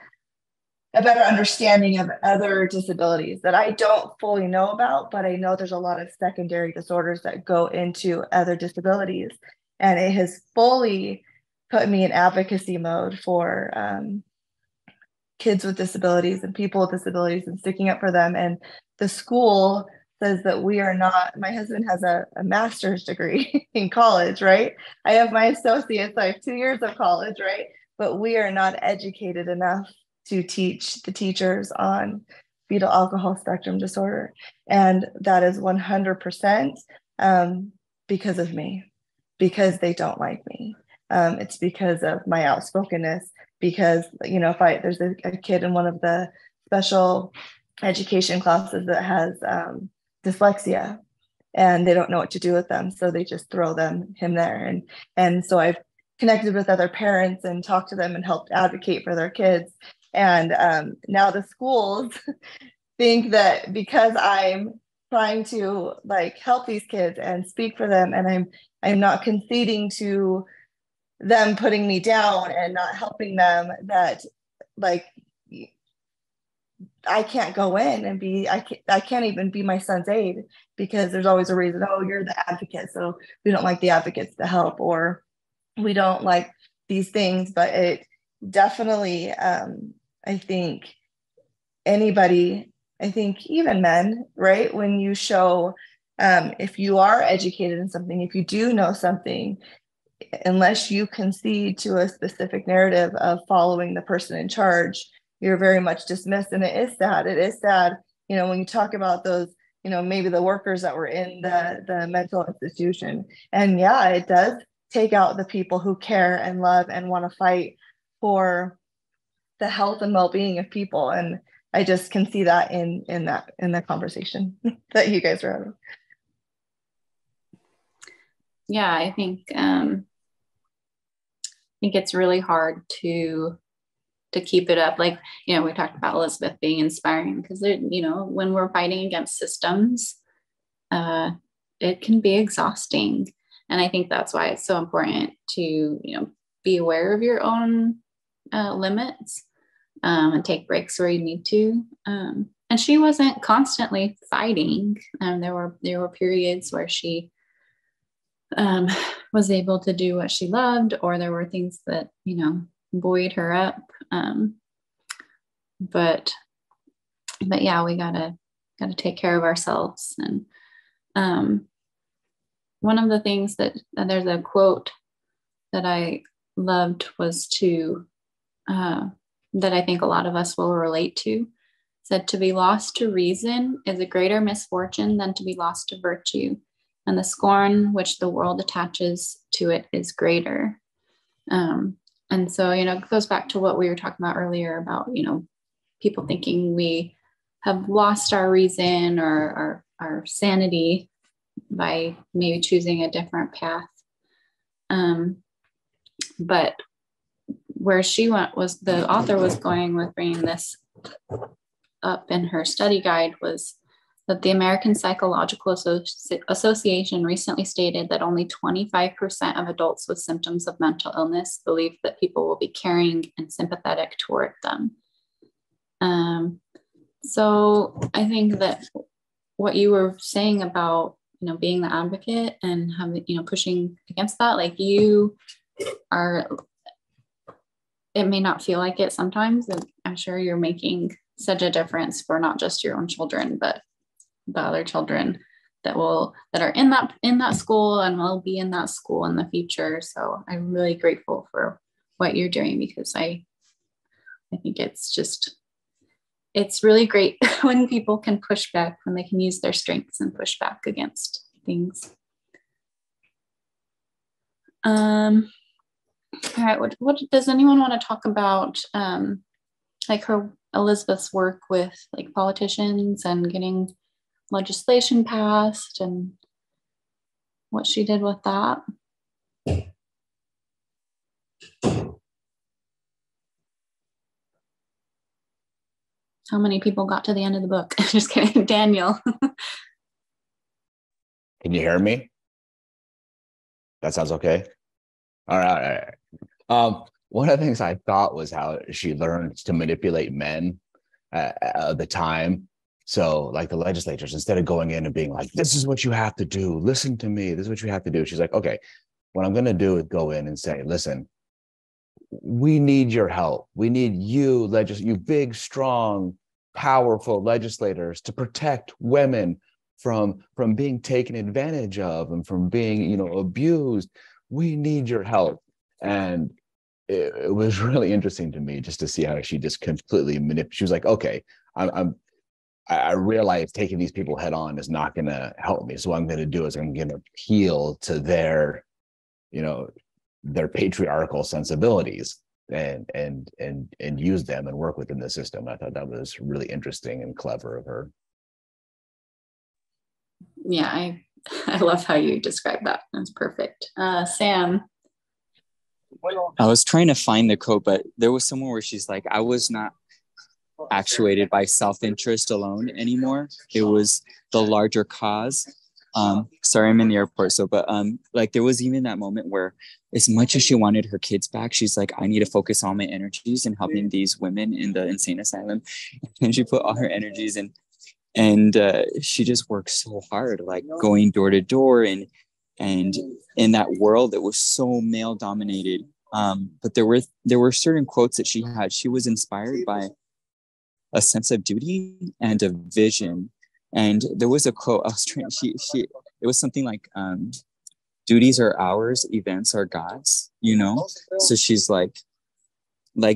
a better understanding of other disabilities that I don't fully know about, but I know there's a lot of secondary disorders that go into other disabilities. And it has fully put me in advocacy mode for kids with disabilities and people with disabilities and sticking up for them. And the school says that we are not, my husband has a master's degree in college, right? I have my associates, I have 2 years of college, right? But we are not educated enough to teach the teachers on fetal alcohol spectrum disorder. And that is 100% because of me, because they don't like me. It's because of my outspokenness, because, you know, if there's a kid in one of the special education classes that has dyslexia and they don't know what to do with them. So they just throw him there. And so I've connected with other parents and talked to them and helped advocate for their kids. And now the schools think that because I'm trying to like help these kids and speak for them, and I'm not conceding to them putting me down and not helping them, that like I can't go in and I can't even be my son's aide, because there's always a reason. Oh, you're the advocate, so we don't like the advocates to help, or we don't like these things. But it definitely, I think anybody, I think even men, right? When you show, if you are educated in something, if you do know something, unless you concede to a specific narrative of following the person in charge, you're very much dismissed. And it is sad. It is sad, you know, when you talk about those, you know, maybe the workers that were in the mental institution. And yeah, it does take out the people who care and love and want to fight for the health and well-being of people. And I just can see that in that conversation that you guys are having. yeah, I think it's really hard to keep it up. Like, you know, we talked about Elizabeth being inspiring because, you know, when we're fighting against systems, it can be exhausting. And I think that's why it's so important to, you know, be aware of your own limits and take breaks where you need to. And she wasn't constantly fighting. There were periods where she was able to do what she loved, or there were things that, you know, buoyed her up. But yeah, we gotta take care of ourselves. And one of the things that there's a quote that I loved was that I think a lot of us will relate to. Said, to be lost to reason is a greater misfortune than to be lost to virtue, and the scorn which the world attaches to it is greater. And so, you know, it goes back to what we were talking about earlier about, you know, people thinking we have lost our reason or our sanity by maybe choosing a different path. But where she went was, the author was going with bringing this up in her study guide, was that the American Psychological Association recently stated that only 25% of adults with symptoms of mental illness believe that people will be caring and sympathetic toward them. So I think that what you were saying about, you know, being the advocate and having, you know, pushing against that, like you are, it may not feel like it sometimes, and I'm sure you're making such a difference for not just your own children, but the other children that are in that school and will be in that school in the future. So I'm really grateful for what you're doing, because I think it's really great when people can push back, when they can use their strengths and push back against things. All right, what does anyone want to talk about, like Elizabeth's work with like politicians and getting legislation passed and what she did with that? How many people got to the end of the book? Just kidding, Daniel. Can you hear me? That sounds okay. All right. One of the things I thought was how she learned to manipulate men at the time. So like the legislators, instead of going in and being like, this is what you have to do, listen to me, this is what you have to do. She's like, okay, what I'm going to do is go in and say, listen, we need your help. We need you, you big, strong, powerful legislators to protect women from being taken advantage of and from being, you know, abused. We need your help. And it was really interesting to me just to see how she just completely manipulated. She was like, okay, I realize taking these people head on is not going to help me. So what I'm going to do is I'm going to appeal to their, you know, their patriarchal sensibilities and use them and work within the system. I thought that was really interesting and clever of her. Yeah, I love how you describe that. That's perfect. Sam. I was trying to find the quote, but there was somewhere where she's like, I was not actuated by self-interest alone anymore. It was the larger cause. Sorry, I'm in the airport. So, but like there was even that moment where as much as she wanted her kids back, she's like, I need to focus all my energies in helping these women in the insane asylum. And she put all her energies in, and she just worked so hard, like going door to door and in that world that was so male dominated. But there were certain quotes that she had. She was inspired by a sense of duty and a vision. And there was a quote I was trying, it was something like, duties are ours, events are God's, you know? So she's like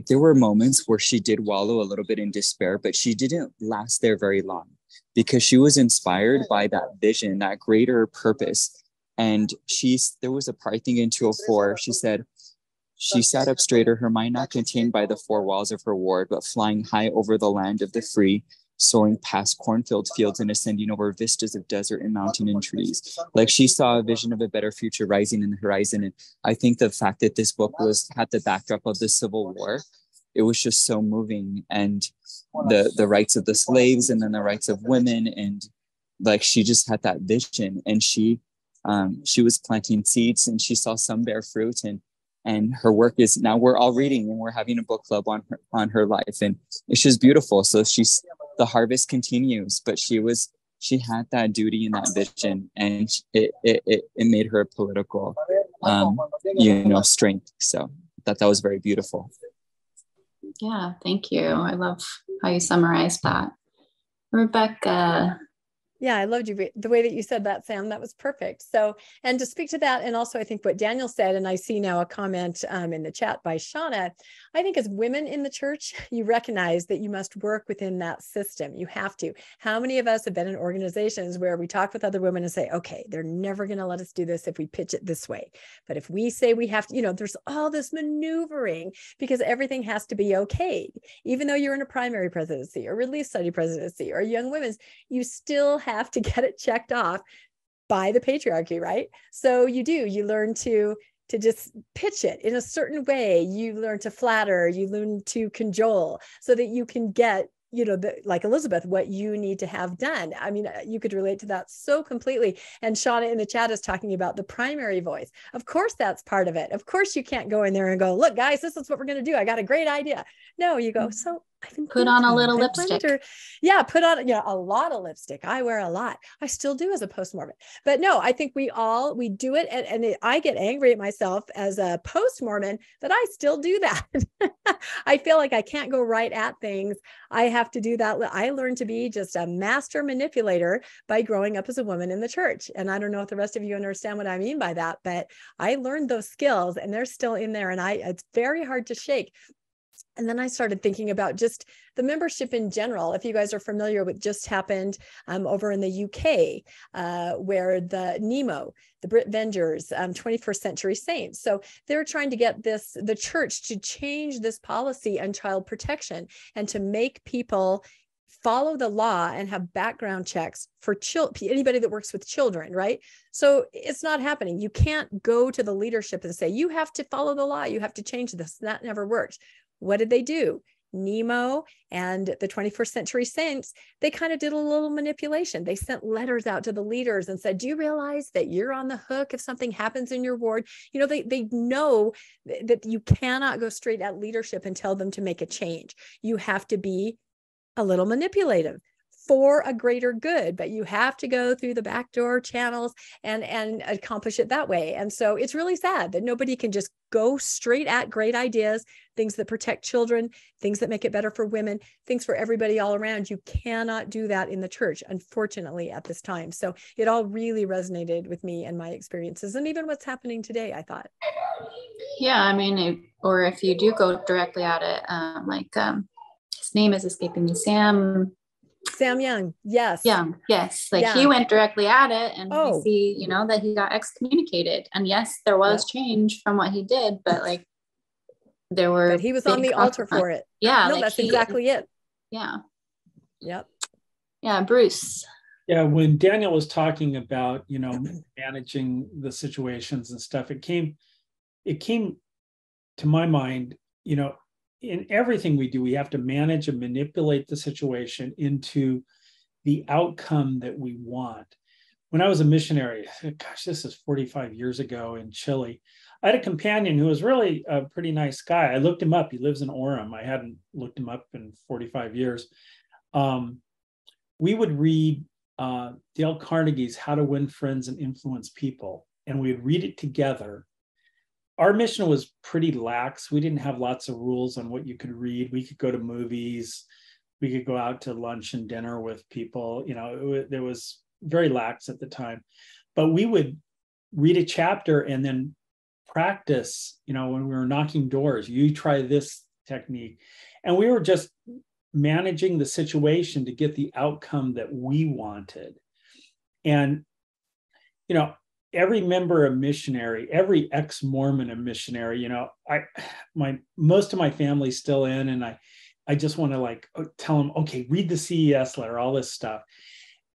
there were moments where she did wallow a little bit in despair, but she didn't last there very long because she was inspired by that vision, that greater purpose. And there was a part, I think in 204, she said, she sat up straighter, her mind not contained by the four walls of her ward, but flying high over the land of the free, soaring past cornfield fields and ascending over vistas of desert and mountain and trees. Like, she saw a vision of a better future rising in the horizon. And I think the fact that this book had the backdrop of the Civil War, it was just so moving. And the rights of the slaves, and then the rights of women, and like, she just had that vision, and she was planting seeds, and she saw some bear fruit, and her work is, now we're all reading, and we're having a book club on her life, and it's just beautiful. So the harvest continues, but she had that duty and that vision, and it made her a political strength. So that was very beautiful. Yeah, thank you. I love how you summarized that. Rebecca. Yeah, I loved the way that you said that, Sam. That was perfect. So, and to speak to that, and also I think what Daniel said, and I see now a comment in the chat by Shauna, I think as women in the church, you recognize that you must work within that system. You have to. How many of us have been in organizations where we talk with other women and say, okay, they're never going to let us do this if we pitch it this way. But if we say we have to, there's all this maneuvering because everything has to be okay. Even though you're in a primary presidency or relief study presidency or young women's, you still have to get it checked off by the patriarchy, right? So you learn to just pitch it in a certain way. You learn to flatter, you learn to cajole so that you can get, like Elizabeth, what you need to have done. I mean, you could relate to that so completely. And Shauna in the chat is talking about the primary voice. Of course, that's part of it. Of course, you can't go in there and go, look, guys, this is what we're going to do. I got a great idea. No, you go, so I've been put on a little lipstick. Put on a lot of lipstick. I wear a lot. I still do as a post-Mormon. But no, I think we do it. And I get angry at myself as a post-Mormon that I still do that. I feel like I can't go right at things. I have to do that. I learned to be just a master manipulator by growing up as a woman in the church. And I don't know if the rest of you understand what I mean by that, but I learned those skills and they're still in there. And it's very hard to shake. And then I started thinking about just the membership in general. If you guys are familiar with just happened over in the UK, where the NEMO, the Brit Vengers, 21st Century Saints. So they're trying to get the church to change this policy on child protection and to make people follow the law and have background checks for anybody that works with children, right? So it's not happening. You can't go to the leadership and say, you have to follow the law. You have to change this. That never worked. What did they do? Nemo and the 21st Century Saints, they kind of did a little manipulation. They sent letters out to the leaders and said, do you realize that you're on the hook if something happens in your ward? They know that you cannot go straight at leadership and tell them to make a change. You have to be a little manipulative for a greater good, but you have to go through the backdoor channels and accomplish it that way. And so it's really sad that nobody can just go straight at great ideas, things that protect children, things that make it better for women, things for everybody all around. You cannot do that in the church, unfortunately, at this time. So it all really resonated with me and my experiences, and even what's happening today, I thought. Yeah, I mean, or if you do go directly at it, his name is escaping me, Sam Young, yes. Young, yes. He went directly at it, and we see, that he got excommunicated. And yes, there was change from what he did, but there were. But he was on the altar for it. Yeah, no, that's exactly it. Yeah. Yep. Yeah, Bruce. Yeah, when Daniel was talking about managing the situations and stuff, it came to my mind, in everything we do, we have to manage and manipulate the situation into the outcome that we want. When I was a missionary, gosh, this is 45 years ago in Chile, I had a companion who was really a pretty nice guy. I looked him up. He lives in Orem. I hadn't looked him up in 45 years. We would read Dale Carnegie's How to Win Friends and Influence People, and we would read it together. Our mission was pretty lax. We didn't have lots of rules on what you could read. We could go to movies. We could go out to lunch and dinner with people. There was very lax at the time. But we would read a chapter and then practice, when we were knocking doors, you try this technique. And we were just managing the situation to get the outcome that we wanted. And, every member of missionary, every ex-Mormon of missionary, most of my family's still in, and I just want to like tell them, okay, read the CES letter, all this stuff.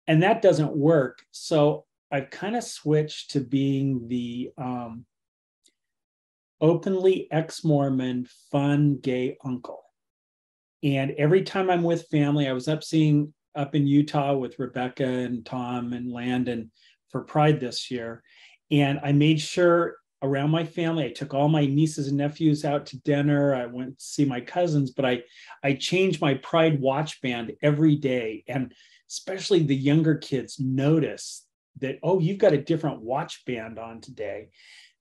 And that doesn't work. So I've kind of switched to being the openly ex-Mormon, fun, gay uncle. And every time I'm with family, I was up in Utah with Rebecca and Tom and Landon for Pride this year. And I made sure around my family, I took all my nieces and nephews out to dinner. I went to see my cousins, but I changed my Pride watch band every day. And especially the younger kids notice that, oh, you've got a different watch band on today.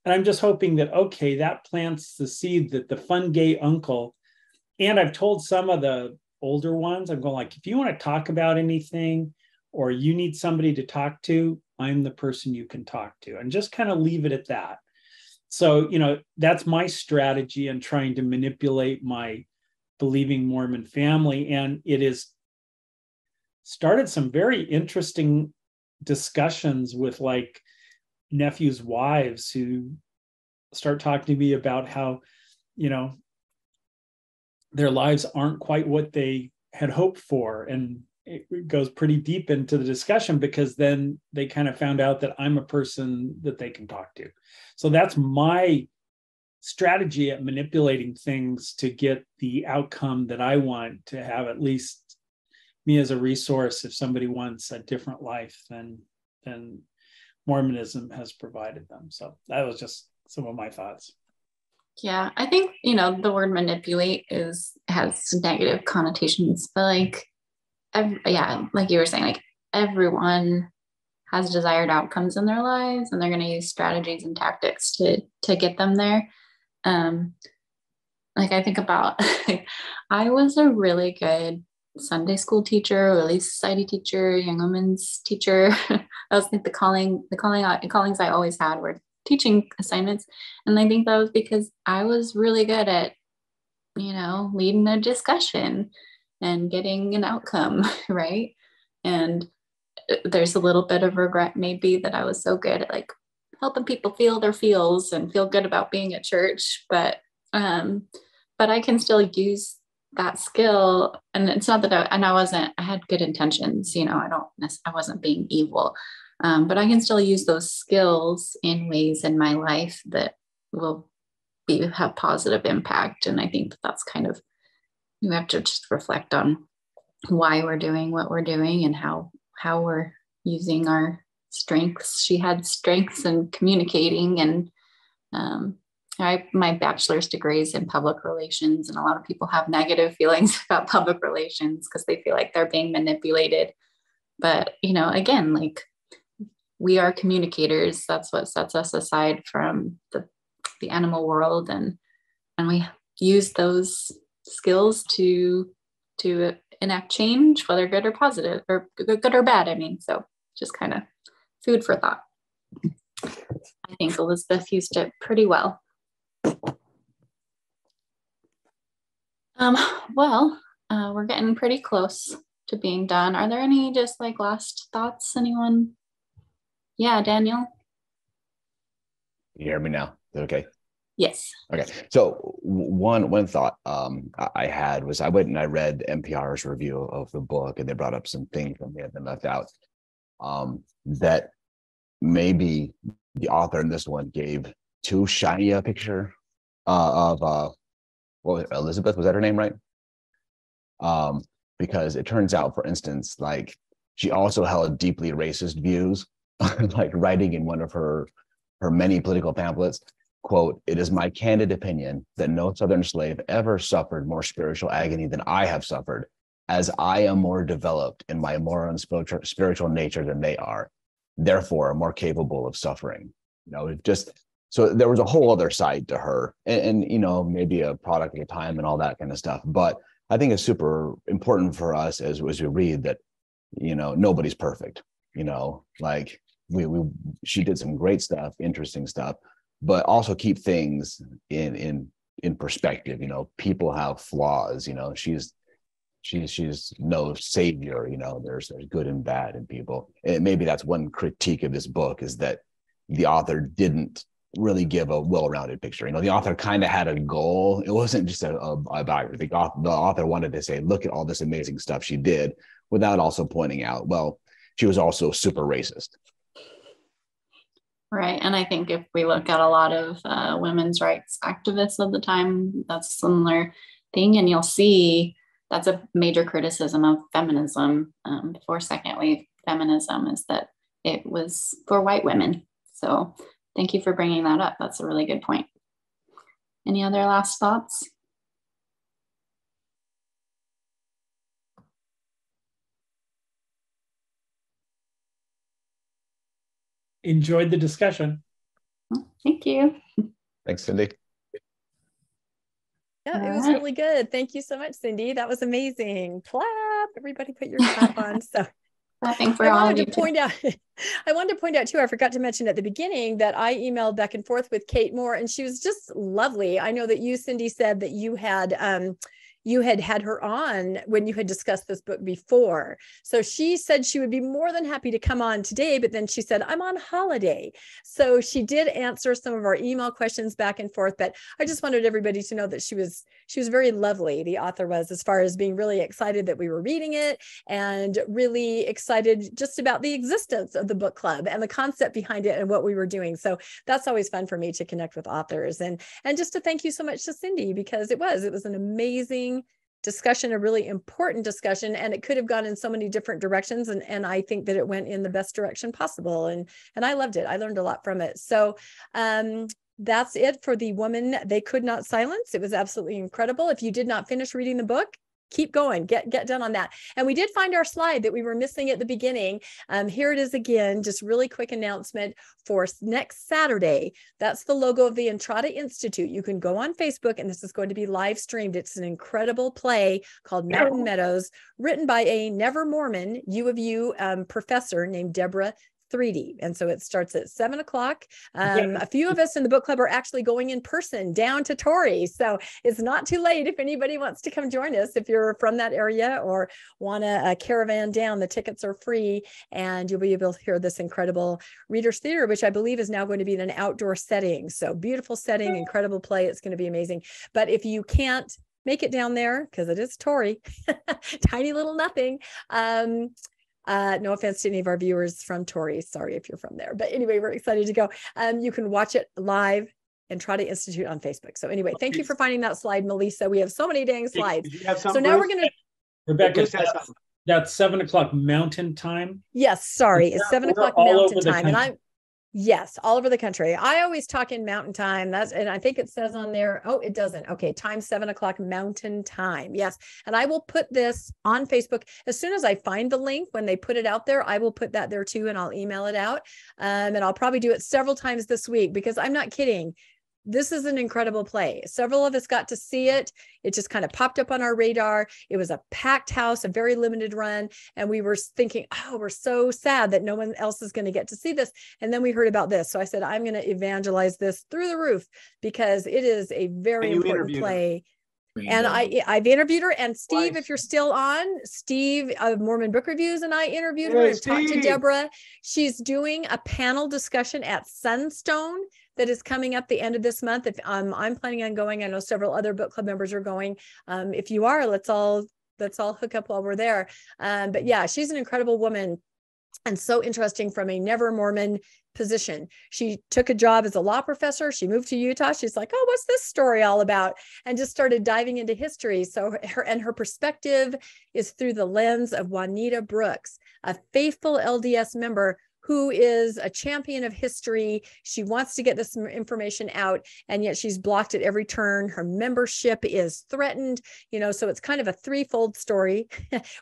And I'm just hoping that, okay, that plants the seed that the fun gay uncle, and I've told some of the older ones, I'm going like, if you want to talk about anything or you need somebody to talk to, I'm the person you can talk to, and just kind of leave it at that. So, that's my strategy in trying to manipulate my believing Mormon family. And it has started some very interesting discussions with like nephews' wives who start talking to me about how, their lives aren't quite what they had hoped for. And it goes pretty deep into the discussion because then they kind of found out that I'm a person that they can talk to. So that's my strategy at manipulating things to get the outcome that I want, to have at least me as a resource if somebody wants a different life than Mormonism has provided them. So that was just some of my thoughts. Yeah, I think, the word manipulate has negative connotations, but like you were saying, like everyone has desired outcomes in their lives and they're going to use strategies and tactics to get them there. Like I think about, I was a really good Sunday school teacher, Relief Society teacher, young women's teacher. I was like the callings I always had were teaching assignments. And I think that was because I was really good at, leading a discussion and getting an outcome, right? And there's a little bit of regret maybe that I was so good at like helping people feel their feels and feel good about being at church. But I can still use that skill. And it's not that I had good intentions, I wasn't being evil. But I can still use those skills in ways in my life that will have positive impact. And I think that's kind of, you have to just reflect on why we're doing what we're doing and how we're using our strengths. She had strengths in communicating, and my bachelor's degree is in public relations, and a lot of people have negative feelings about public relations because they feel like they're being manipulated. But, again, like, we are communicators. That's what sets us aside from the animal world. And we use those skills to enact change, whether good or positive or good or bad. So just kind of food for thought. I think Elizabeth used it pretty well. We're getting pretty close to being done. Are there any just like last thoughts, anyone? Yeah, Daniel. You hear me now? Is that okay? Yes. Okay. So one thought I had was I went and I read NPR's review of the book, and they brought up some things that may have been left out. That maybe the author in this one gave too shiny a picture of Elizabeth, was that her name, right? Because it turns out, for instance, like she also held deeply racist views. Like writing in one of her many political pamphlets, quote, "It is my candid opinion that no Southern slave ever suffered more spiritual agony than I have suffered, as I am more developed in my moral and spiritual nature than they are, therefore more capable of suffering." So there was a whole other side to her, and maybe a product of the time and all that kind of stuff. But I think it's super important for us as we read that, nobody's perfect. Like she did some great stuff, interesting stuff, but also keep things in perspective. People have flaws. She's no savior. There's good and bad in people. And maybe that's one critique of this book, is that the author didn't really give a well-rounded picture. The author kind of had a goal. It wasn't just a biography. The author wanted to say, look at all this amazing stuff she did, without also pointing out, well, she was also super racist. Right. And I think if we look at a lot of women's rights activists of the time, that's a similar thing. And you'll see that's a major criticism of feminism before second wave feminism, is that it was for white women. So thank you for bringing that up. That's a really good point. Any other last thoughts? Enjoyed the discussion. Thank you. Thanks, Cindy. Yeah, it was really good. Thank you so much, Cindy. That was amazing. Clap. Everybody put your clap on. So clapping for I all wanted of to you point out, I wanted to point out too, I forgot to mention at the beginning that I emailed back and forth with Kate Moore, and she was just lovely. I know that you, Cindy, said that you had had her on when you had discussed this book before. So she said she would be more than happy to come on today, but then she said, I'm on holiday. So she did answer some of our email questions back and forth, but I just wanted everybody to know that she was very lovely, the author was, as far as being really excited that we were reading it, and really excited just about the existence of the book club and the concept behind it and what we were doing. So that's always fun for me to connect with authors, and just to thank you so much to Cindy, because it was an amazing discussion, a really important discussion, and it could have gone in so many different directions, and I think that it went in the best direction possible, and I loved it. I learned a lot from it. So that's it for The Woman They Could Not Silence. It was absolutely incredible. If you did not finish reading the book, keep going, get done on that. And we did find our slide that we were missing at the beginning. Here it is again, just really quick announcement for next Saturday. That's the logo of the Entrada Institute. You can go on Facebook, and this is going to be live streamed. It's an incredible play called Mountain Meadows, written by a Never Mormon U of U professor named Deborah 3D. And so it starts at 7 o'clock. A few of us in the book club are actually going in person down to Torrey. So it's not too late if anybody wants to come join us. If you're from that area or want a caravan down, the tickets are free, and you'll be able to hear this incredible Reader's Theater, which I believe is now going to be in an outdoor setting. So beautiful setting, incredible play. It's going to be amazing. But if you can't make it down there, because it is Torrey, tiny little nothing, no offense to any of our viewers from Torrey. Sorry if you're from there. But anyway, we're excited to go. You can watch it live and try to institute on Facebook. So anyway, thank you for finding that slide, Melissa. We have so many dang slides. So now we're going to... Rebecca, that's 7 o'clock Mountain Time. Yes, sorry. It's 7 o'clock Mountain Time. And yes, all over the country. I always talk in Mountain Time. And I think it says on there, oh, it doesn't. Okay, time 7 o'clock Mountain Time. Yes. And I will put this on Facebook as soon as I find the link. When they put it out there, I will put that there too, and I'll email it out. And I'll probably do it several times this week, because I'm not kidding. This is an incredible play. Several of us got to see it. It just kind of popped up on our radar. It was a packed house, a very limited run. And we were thinking, oh, we're so sad that no one else is going to get to see this. And then we heard about this. So I said, I'm going to evangelize this through the roof, because it is a very important play. And I've interviewed her. And Steve, if you're still on, Steve of Mormon Book Reviews, and I interviewed her and talked to Deborah. She's doing a panel discussion at Sunstone that is coming up the end of this month. If I'm planning on going, I know several other book club members are going. If you are, let's all hook up while we're there. But yeah, she's an incredible woman, and so interesting from a Never Mormon position. She took a job as a law professor. She moved to Utah. She's like, oh, what's this story all about? And just started diving into history. So her perspective is through the lens of Juanita Brooks, a faithful LDS member who is a champion of history. She wants to get this information out, and yet she's blocked at every turn. Her membership is threatened, so it's kind of a threefold story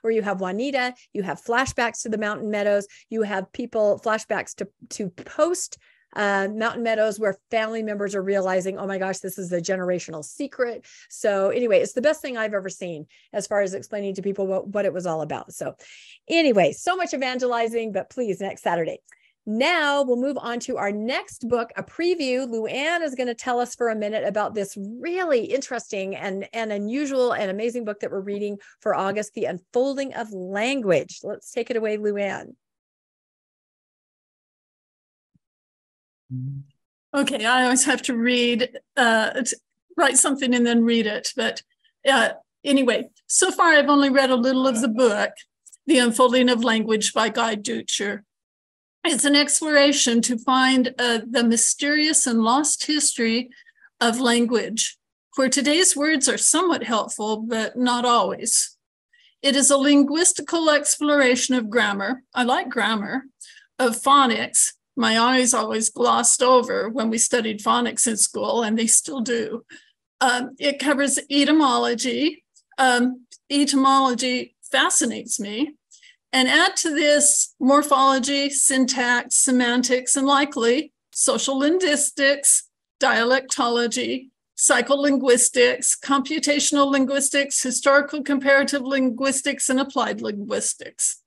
where you have Juanita, you have flashbacks to the Mountain Meadows, you have flashbacks to post Mountain Meadows, where family members are realizing, oh my gosh, this is a generational secret. So anyway, it's the best thing I've ever seen as far as explaining to people what it was all about. So anyway, so much evangelizing, but please, next Saturday. Now we'll move on to our next book, a preview. Luann is going to tell us for a minute about this really interesting and unusual and amazing book that we're reading for August, The Unfolding of Language. Let's take it away, Luann. Okay, I always have to write something and then read it. But anyway, so far I've only read a little of the book, The Unfolding of Language by Guy Dutcher. It's an exploration to find the mysterious and lost history of language, where today's words are somewhat helpful, but not always. It is a linguistical exploration of grammar. I like grammar, of phonics. My eyes always glossed over when we studied phonics in school, and they still do. It covers etymology. Etymology fascinates me. And add to this morphology, syntax, semantics, and likely social linguistics, dialectology, psycholinguistics, computational linguistics, historical comparative linguistics, and applied linguistics.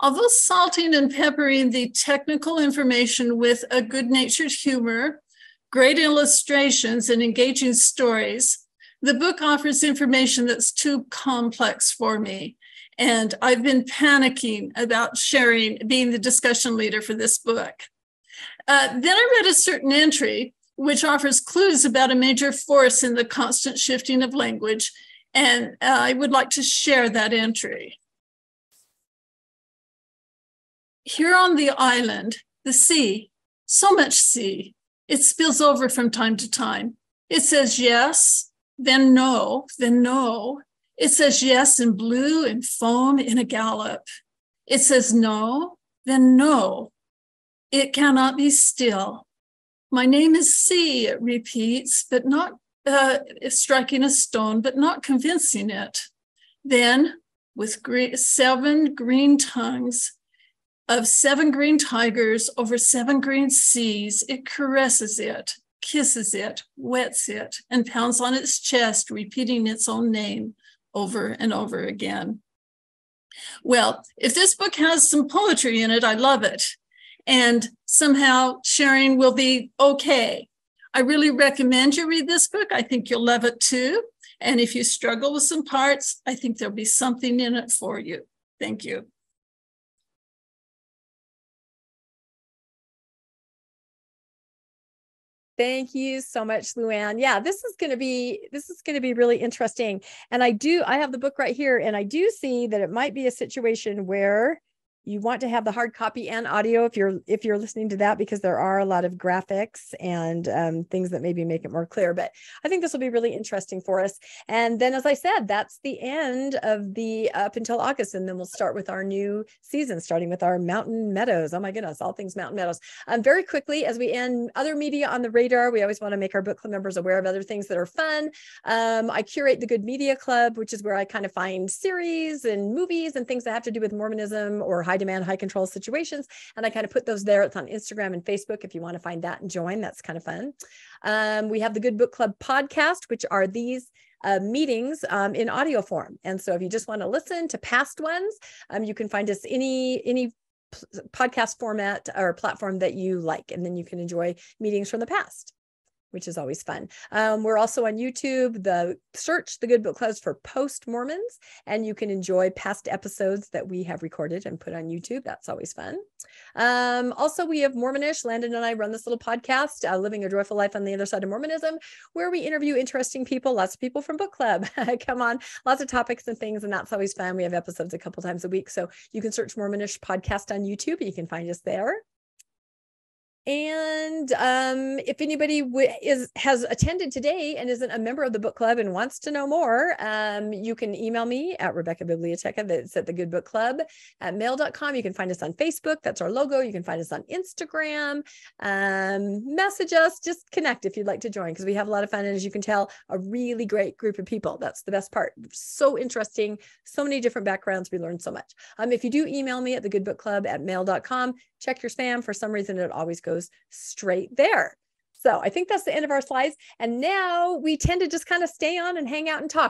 Although salting and peppering the technical information with a good-natured humor, great illustrations, and engaging stories, the book offers information that's too complex for me. And I've been panicking about being the discussion leader for this book. Then I read a certain entry which offers clues about a major force in the constant shifting of language, and I would like to share that entry. Here on the island, the sea, so much sea, it spills over from time to time. It says yes, then no, then no. It says yes in blue and foam in a gallop. It says no, then no. It cannot be still. My name is sea, it repeats, but not striking a stone, but not convincing it. Then, with 7 green tongues of 7 green tigers over 7 green seas, it caresses it, kisses it, wets it, and pounds on its chest, repeating its own name over and over again. Well, if this book has some poetry in it, I love it. And somehow sharing will be okay. I really recommend you read this book. I think you'll love it too. And if you struggle with some parts, I think there'll be something in it for you. Thank you. Thank you so much, Luann. Yeah, this is going to be really interesting. And I have the book right here, and I do see that it might be a situation where you want to have the hard copy and audio if you're listening to that, because there are a lot of graphics and things that maybe make it more clear. But I think this will be really interesting for us. And then, as I said, that's the end of the up until August, and then we'll start with our new season, starting with our Mountain Meadows. Oh my goodness, all things Mountain Meadows. Very quickly, as we end other media on the radar, we always want to make our book club members aware of other things that are fun. I curate the Good Media Club, which is where I kind of find series and movies and things that have to do with Mormonism or high demand, high control situations. And I kind of put those there. It's on Instagram and Facebook if you want to find that and join. That's kind of fun. We have the Good Book Club podcast, which are these meetings in audio form. And so if you just want to listen to past ones, you can find us any podcast format or platform that you like, and then you can enjoy meetings from the past, which is always fun. We're also on YouTube. Search the Good Book Clubs for Post Mormons, and you can enjoy past episodes that we have recorded and put on YouTube. That's always fun. Also, we have Mormonish. Landon and I run this little podcast, Living a Joyful Life on the Other Side of Mormonism, where we interview interesting people, lots of people from book club come on, lots of topics and things, and that's always fun. We have episodes a couple times a week, so you can search Mormonish podcast on YouTube. You can find us there. And if anybody has attended today and isn't a member of the book club and wants to know more, you can email me at Rebecca Biblioteca. That's at the Good Book Club at mail.com. You can find us on Facebook. That's our logo. You can find us on Instagram. Message us. Just connect if you'd like to join, because we have a lot of fun. And as you can tell, a really great group of people. That's the best part. So interesting. So many different backgrounds. We learned so much. If you do email me at the Good Book Club at mail.com, check your spam. For some reason, it always goes straight there. So I think that's the end of our slides. And now we tend to just kind of stay on and hang out and talk.